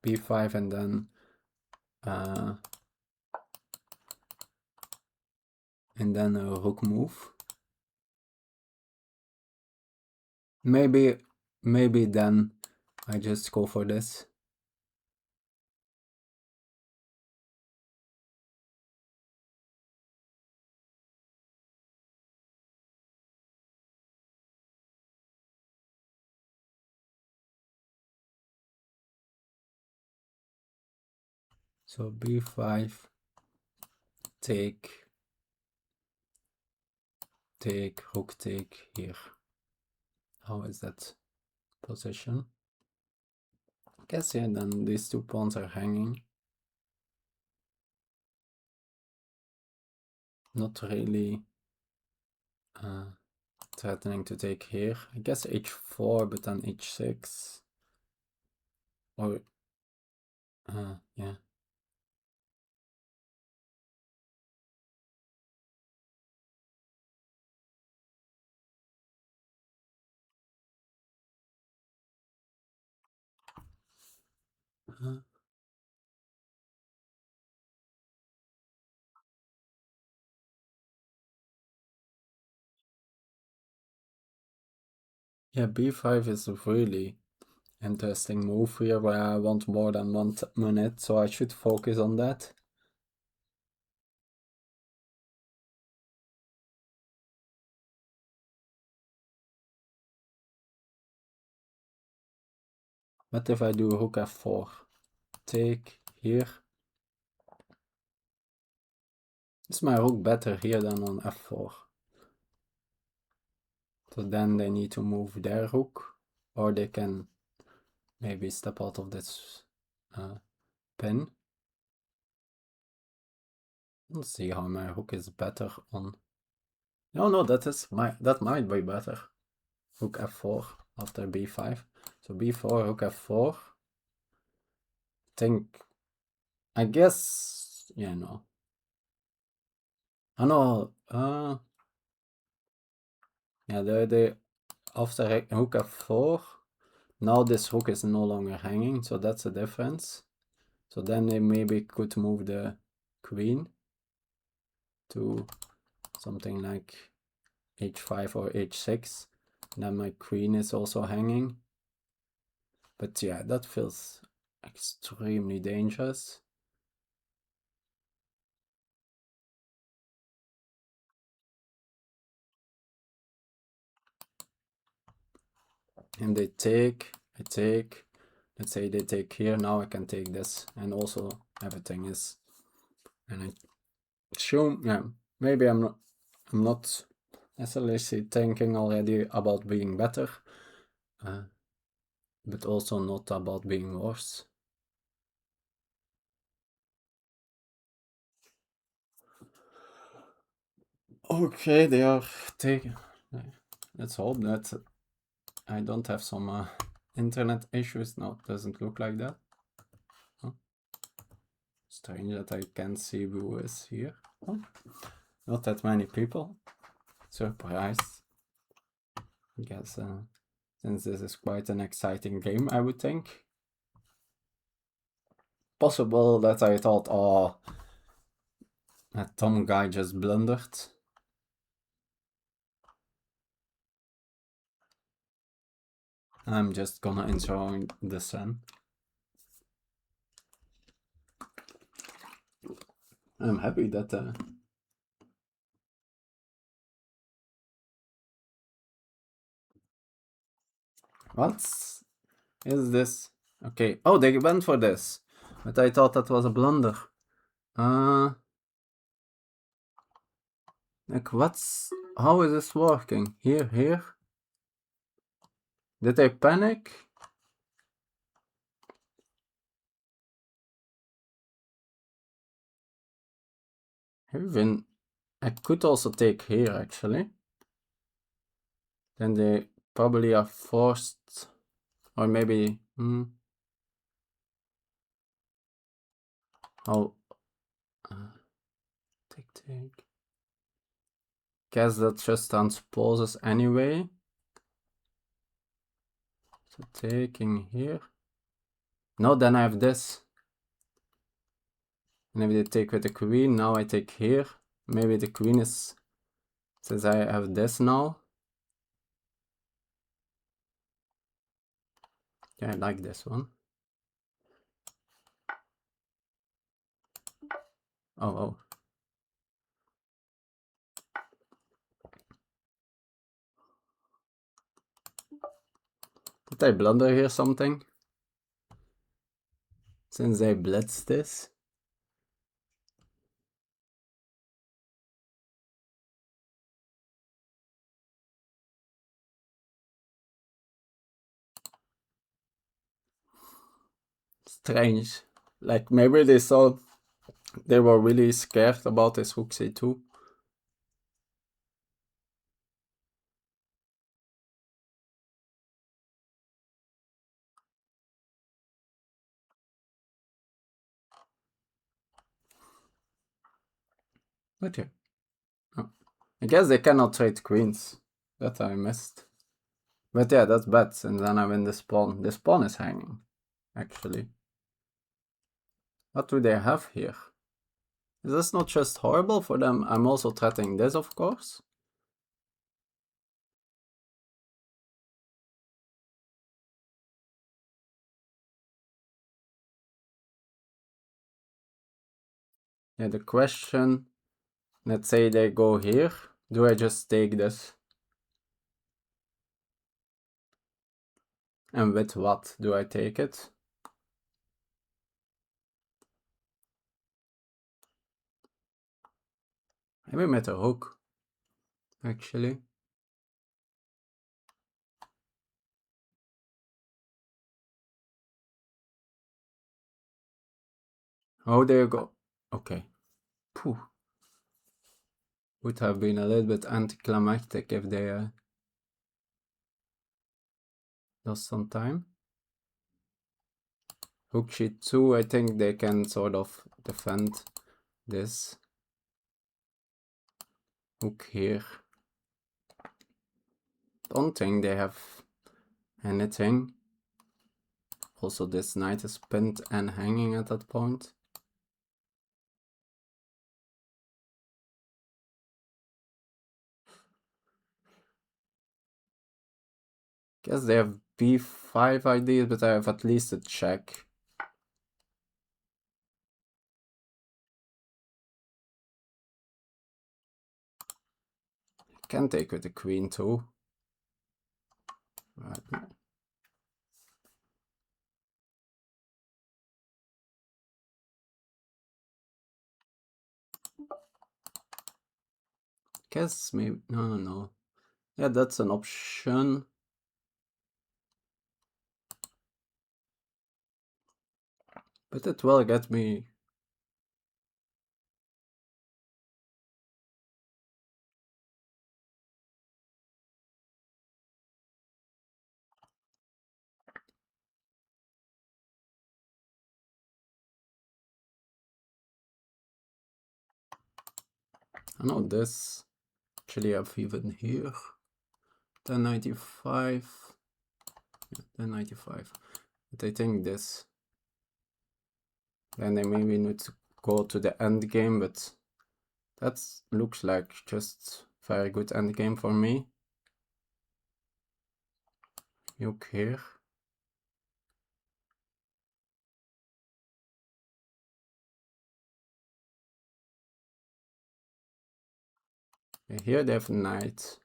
b5 and then a rook move. Maybe then I just go for this. So b5, take, rook take here. How is that position? I guess, yeah, then these two pawns are hanging. Not really threatening to take here. I guess h4, but then h6. Or, yeah. Yeah, b5 is a really interesting move here where I want more than 1 minute, so I should focus on that. What if I do rook f4? Take here. Is my rook better here than on f4? So then they need to move their rook, or they can maybe step out of this pin. Let's see how my rook is better on. No, that might be better. Rook f4 after b5. So b4, rook f4. I guess, yeah, no. Oh no, yeah, after rook f4, now this rook is no longer hanging, so that's the difference. So then they maybe could move the queen to something like h5 or h6. Then my queen is also hanging. But yeah, that feels extremely dangerous. And they take, I take, let's say they take here, now I can take this, and also everything is, and I assume, yeah, maybe I'm not necessarily thinking already about being better, but also not about being worse. Okay, they are taking, let's hope that I don't have some internet issues. No, it doesn't look like that. Huh? Strange that I can't see who is here. Oh, not that many people. Surprise. I guess since this is quite an exciting game, I would think. Possible that I thought, oh, That Tom guy just blundered. I'm just gonna enjoy the sun. I'm happy that what is this? Okay. Oh, they went for this. But I thought that was a blunder. Like how is this working? Here? Did they panic? Even I could also take here actually. Then they probably are forced, or maybe oh, take. Guess that just transposes anyway. So taking here. No, then I have this. And if they take with the queen, now I take here. Maybe the queen is, since I have this now. Yeah, I like this one. Oh. Did I blunder here something? Since I blitzed this? Strange. Like maybe they saw they were really scared about this rook c2. But yeah. Oh. I guess they cannot trade queens. That I missed. But yeah, that's bad. And then I win this pawn. This pawn is hanging, actually. What do they have here? Is this not just horrible for them? I'm also threatening this, of course. Yeah, the question, let's say they go here. Do I just take this? And with what do I take it? Maybe with a hook, actually. Oh, there you go. Okay. Phew. Would have been a little bit anticlimactic if they lost some time. Hook g2, I think they can sort of defend this. Hook here. Don't think they have anything. Also, this knight is pinned and hanging at that point. Guess they have b5 ideas, but I have at least a check. Can take with the queen too. Right. Guess maybe no. Yeah, that's an option. But it will get me. I know this. Actually, I have even here. 1095. Yeah, 1095. But I think this. Then they maybe need to go to the end game, but That looks like just very good endgame for me. Look here. Here they have knight.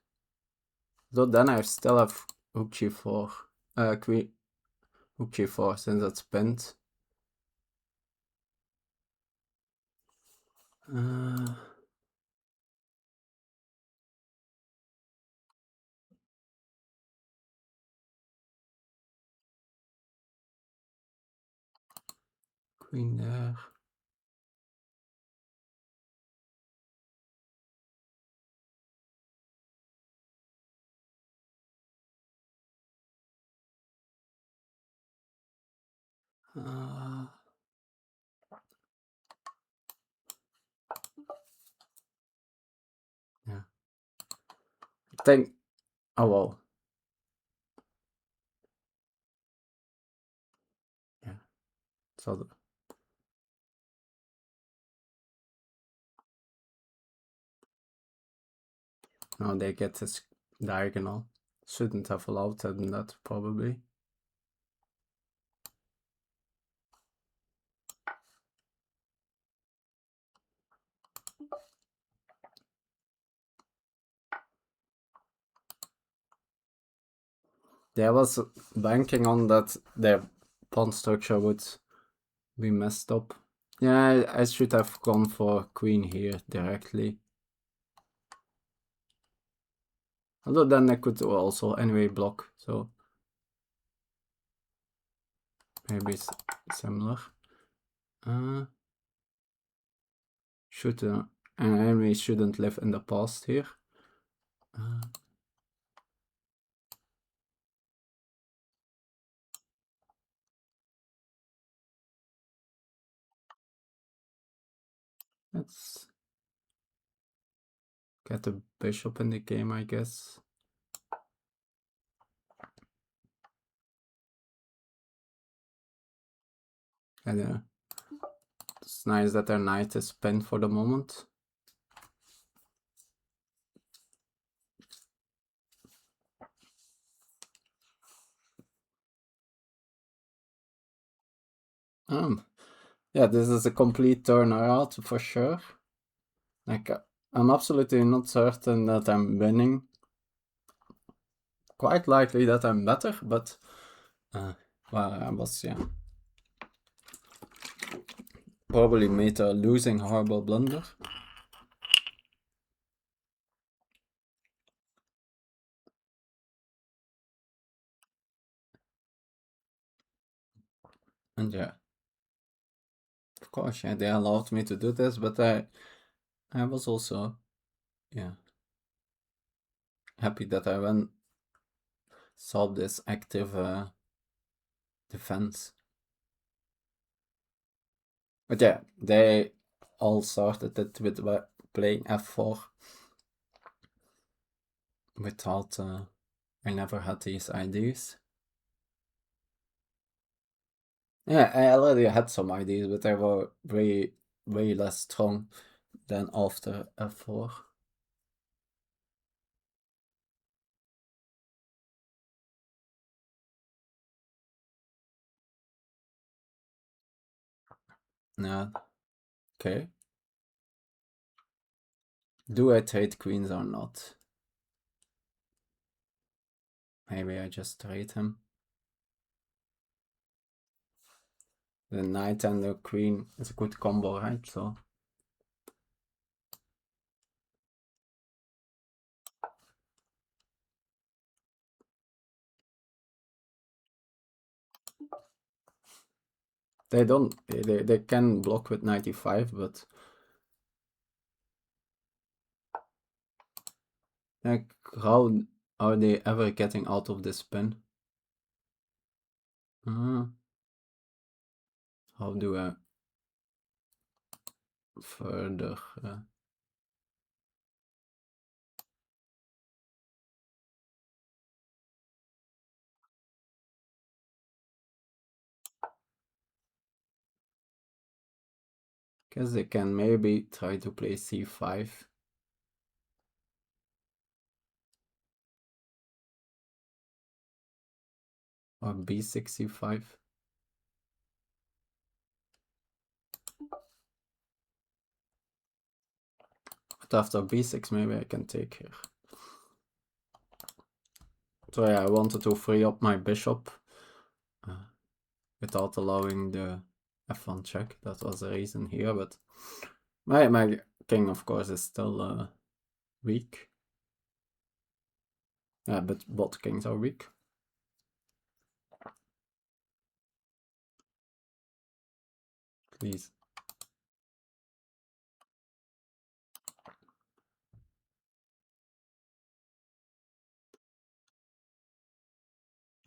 So then I still have rook g4. Queen rook g4 since it's pinned. Queen there. Yeah. I think. Oh well. Yeah. So. Now they get this diagonal. Shouldn't have allowed them that probably. They was banking on that their pawn structure would be messed up. Yeah, I should have gone for queen here directly. Although then I could also anyway block, so maybe it's similar. Should an enemy shouldn't live in the past here. Let's get the bishop in the game, I guess. And it's nice that their knight is pinned for the moment. Yeah, this is a complete turnaround for sure. Like, I'm absolutely not certain that I'm winning. Quite likely that I'm better, but well, I was, yeah, probably made a losing horrible blunder. And yeah, of course, yeah, they allowed me to do this, but I was also, yeah, happy that I saw this active defense. But yeah, they all started it with playing f4 without, I never had these ideas. Yeah, I already had some ideas, but they were way less strong than after f4. Yeah, okay. Do I trade queens or not? Maybe I just trade him. The knight and the queen is a good combo, right? So they can block with 95, but like, how are they ever getting out of this pin? How do I further? Guess they can maybe try to play c5. Or b6, c5. But after b6, maybe I can take here. So yeah, I wanted to free up my bishop without allowing the f1 check. That was the reason here, but my king, of course, is still weak. Yeah, but both kings are weak. Please.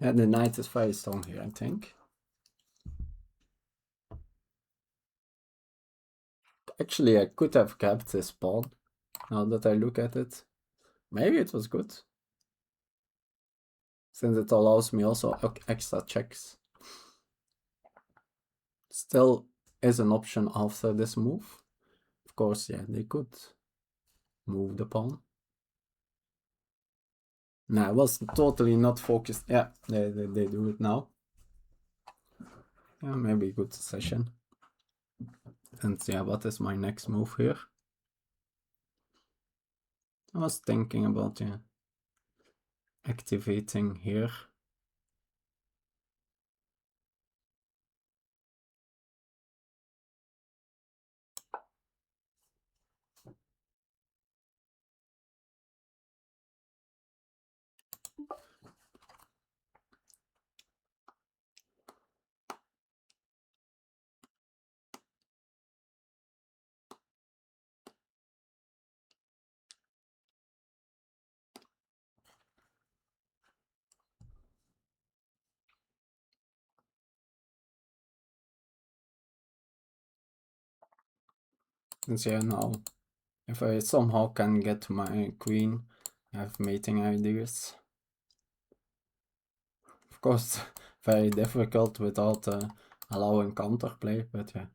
Yeah, the knight is very strong here, I think. Actually, I could have kept this pawn. Now that I look at it, maybe it was good. Since it allows me also extra checks. Still is an option after this move. Of course, yeah, they could move the pawn. No, I was totally not focused. Yeah, they do it now. Yeah, maybe good session. And yeah, what is my next move here? I was thinking about activating here. And yeah, now if I somehow can get my queen, I have mating ideas. Of course, very difficult without allowing counterplay, but yeah.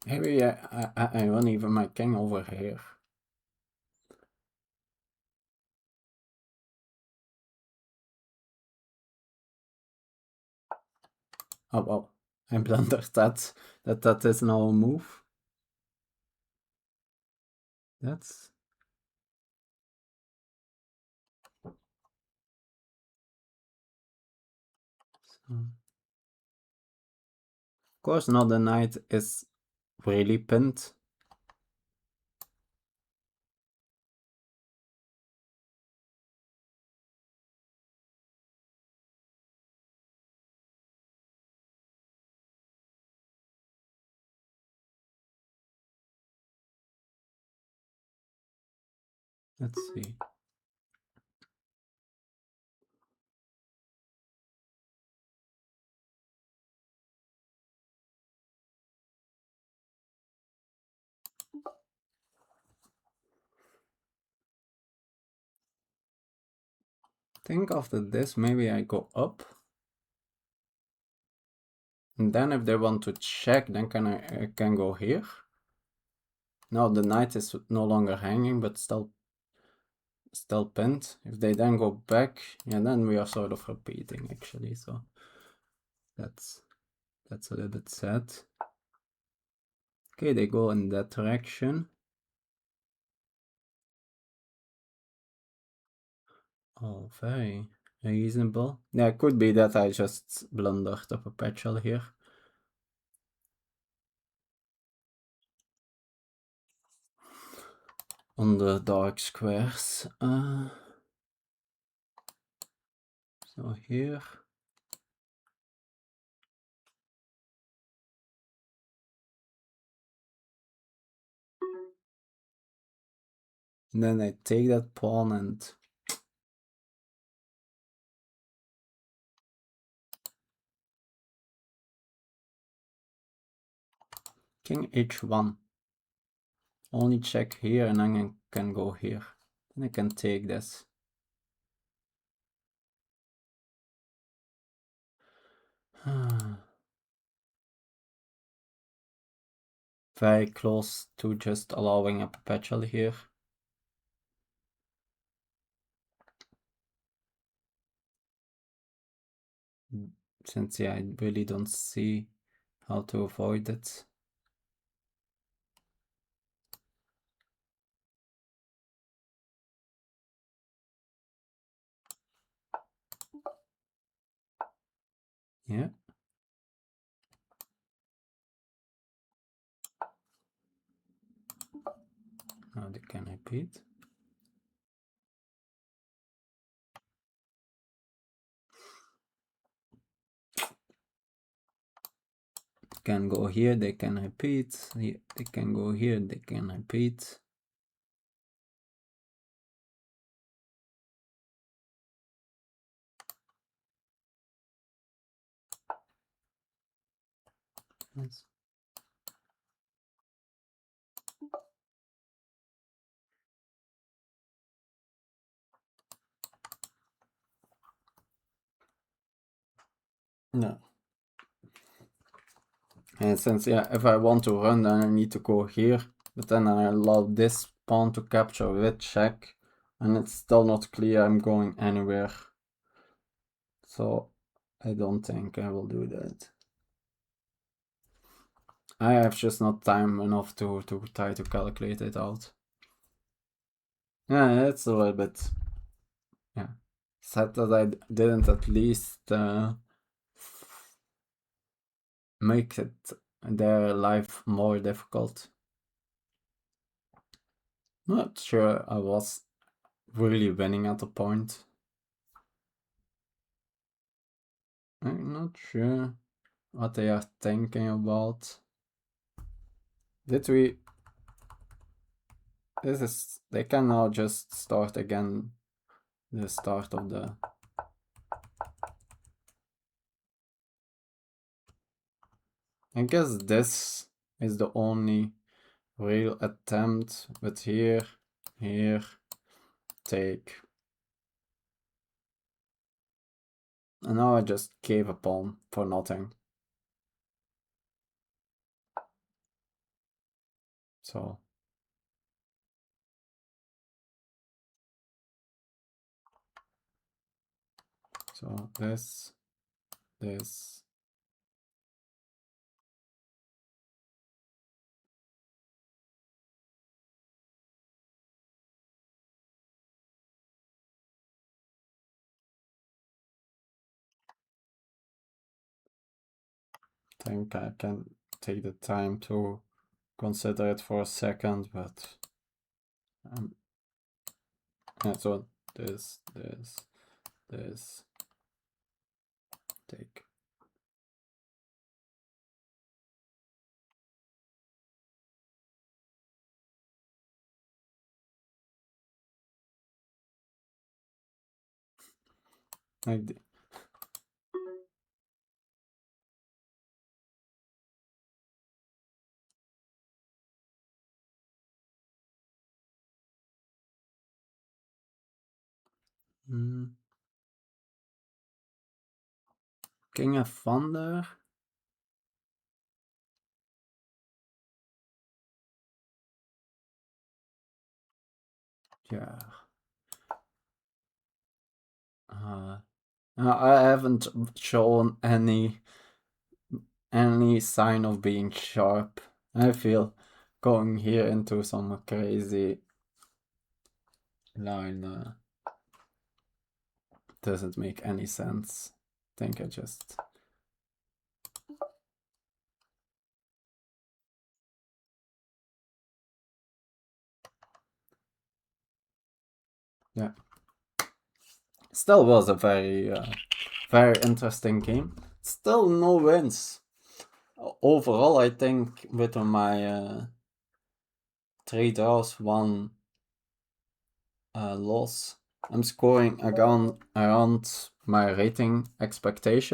Maybe I run even my king over here. Oh well, I blundered that is now a move. That's so. Of course, now the knight is really pinned. Let's see. Think after this, maybe I go up. And then if they want to check, then I can go here. Now the knight is no longer hanging, but still pinned. If they then go back, yeah, then we are sort of repeating actually. So that's a little bit sad. Okay, they go in that direction. Oh, very reasonable. Yeah, it could be that I just blundered the perpetual here. On the dark squares. So here. And then I take that pawn and king h1. only check here and then I can go here. And I can take this. Very close to just allowing a perpetual here. Since yeah, I really don't see how to avoid it. Yeah. Now they can repeat. Can go here, they can repeat. Here, they can go here, they can repeat. Yes. No. And since yeah, if I want to run, then I need to go here. But then I allow this pawn to capture with check, and it's still not clear I'm going anywhere. So I don't think I will do that. I have just not time enough to try to calculate it out. Yeah, it's a little bit, yeah, sad that I didn't at least make it their life more difficult. Not sure I was really winning at the point. I'm not sure what they are thinking about. Did we... This is... They can now just start again the start of the... I guess this is the only real attempt, but here, take. And now I just gave a pawn for nothing. So this. I think I can take the time to consider it for a second, but yeah, so this, take. Like the, King of Thunder. Yeah. I haven't shown any sign of being sharp. I feel going here into some crazy line doesn't make any sense. I think I just... Yeah. Still was a very interesting game. Still no wins. Overall, I think with my 3 draws, 1 loss, I'm scoring around my rating expectation.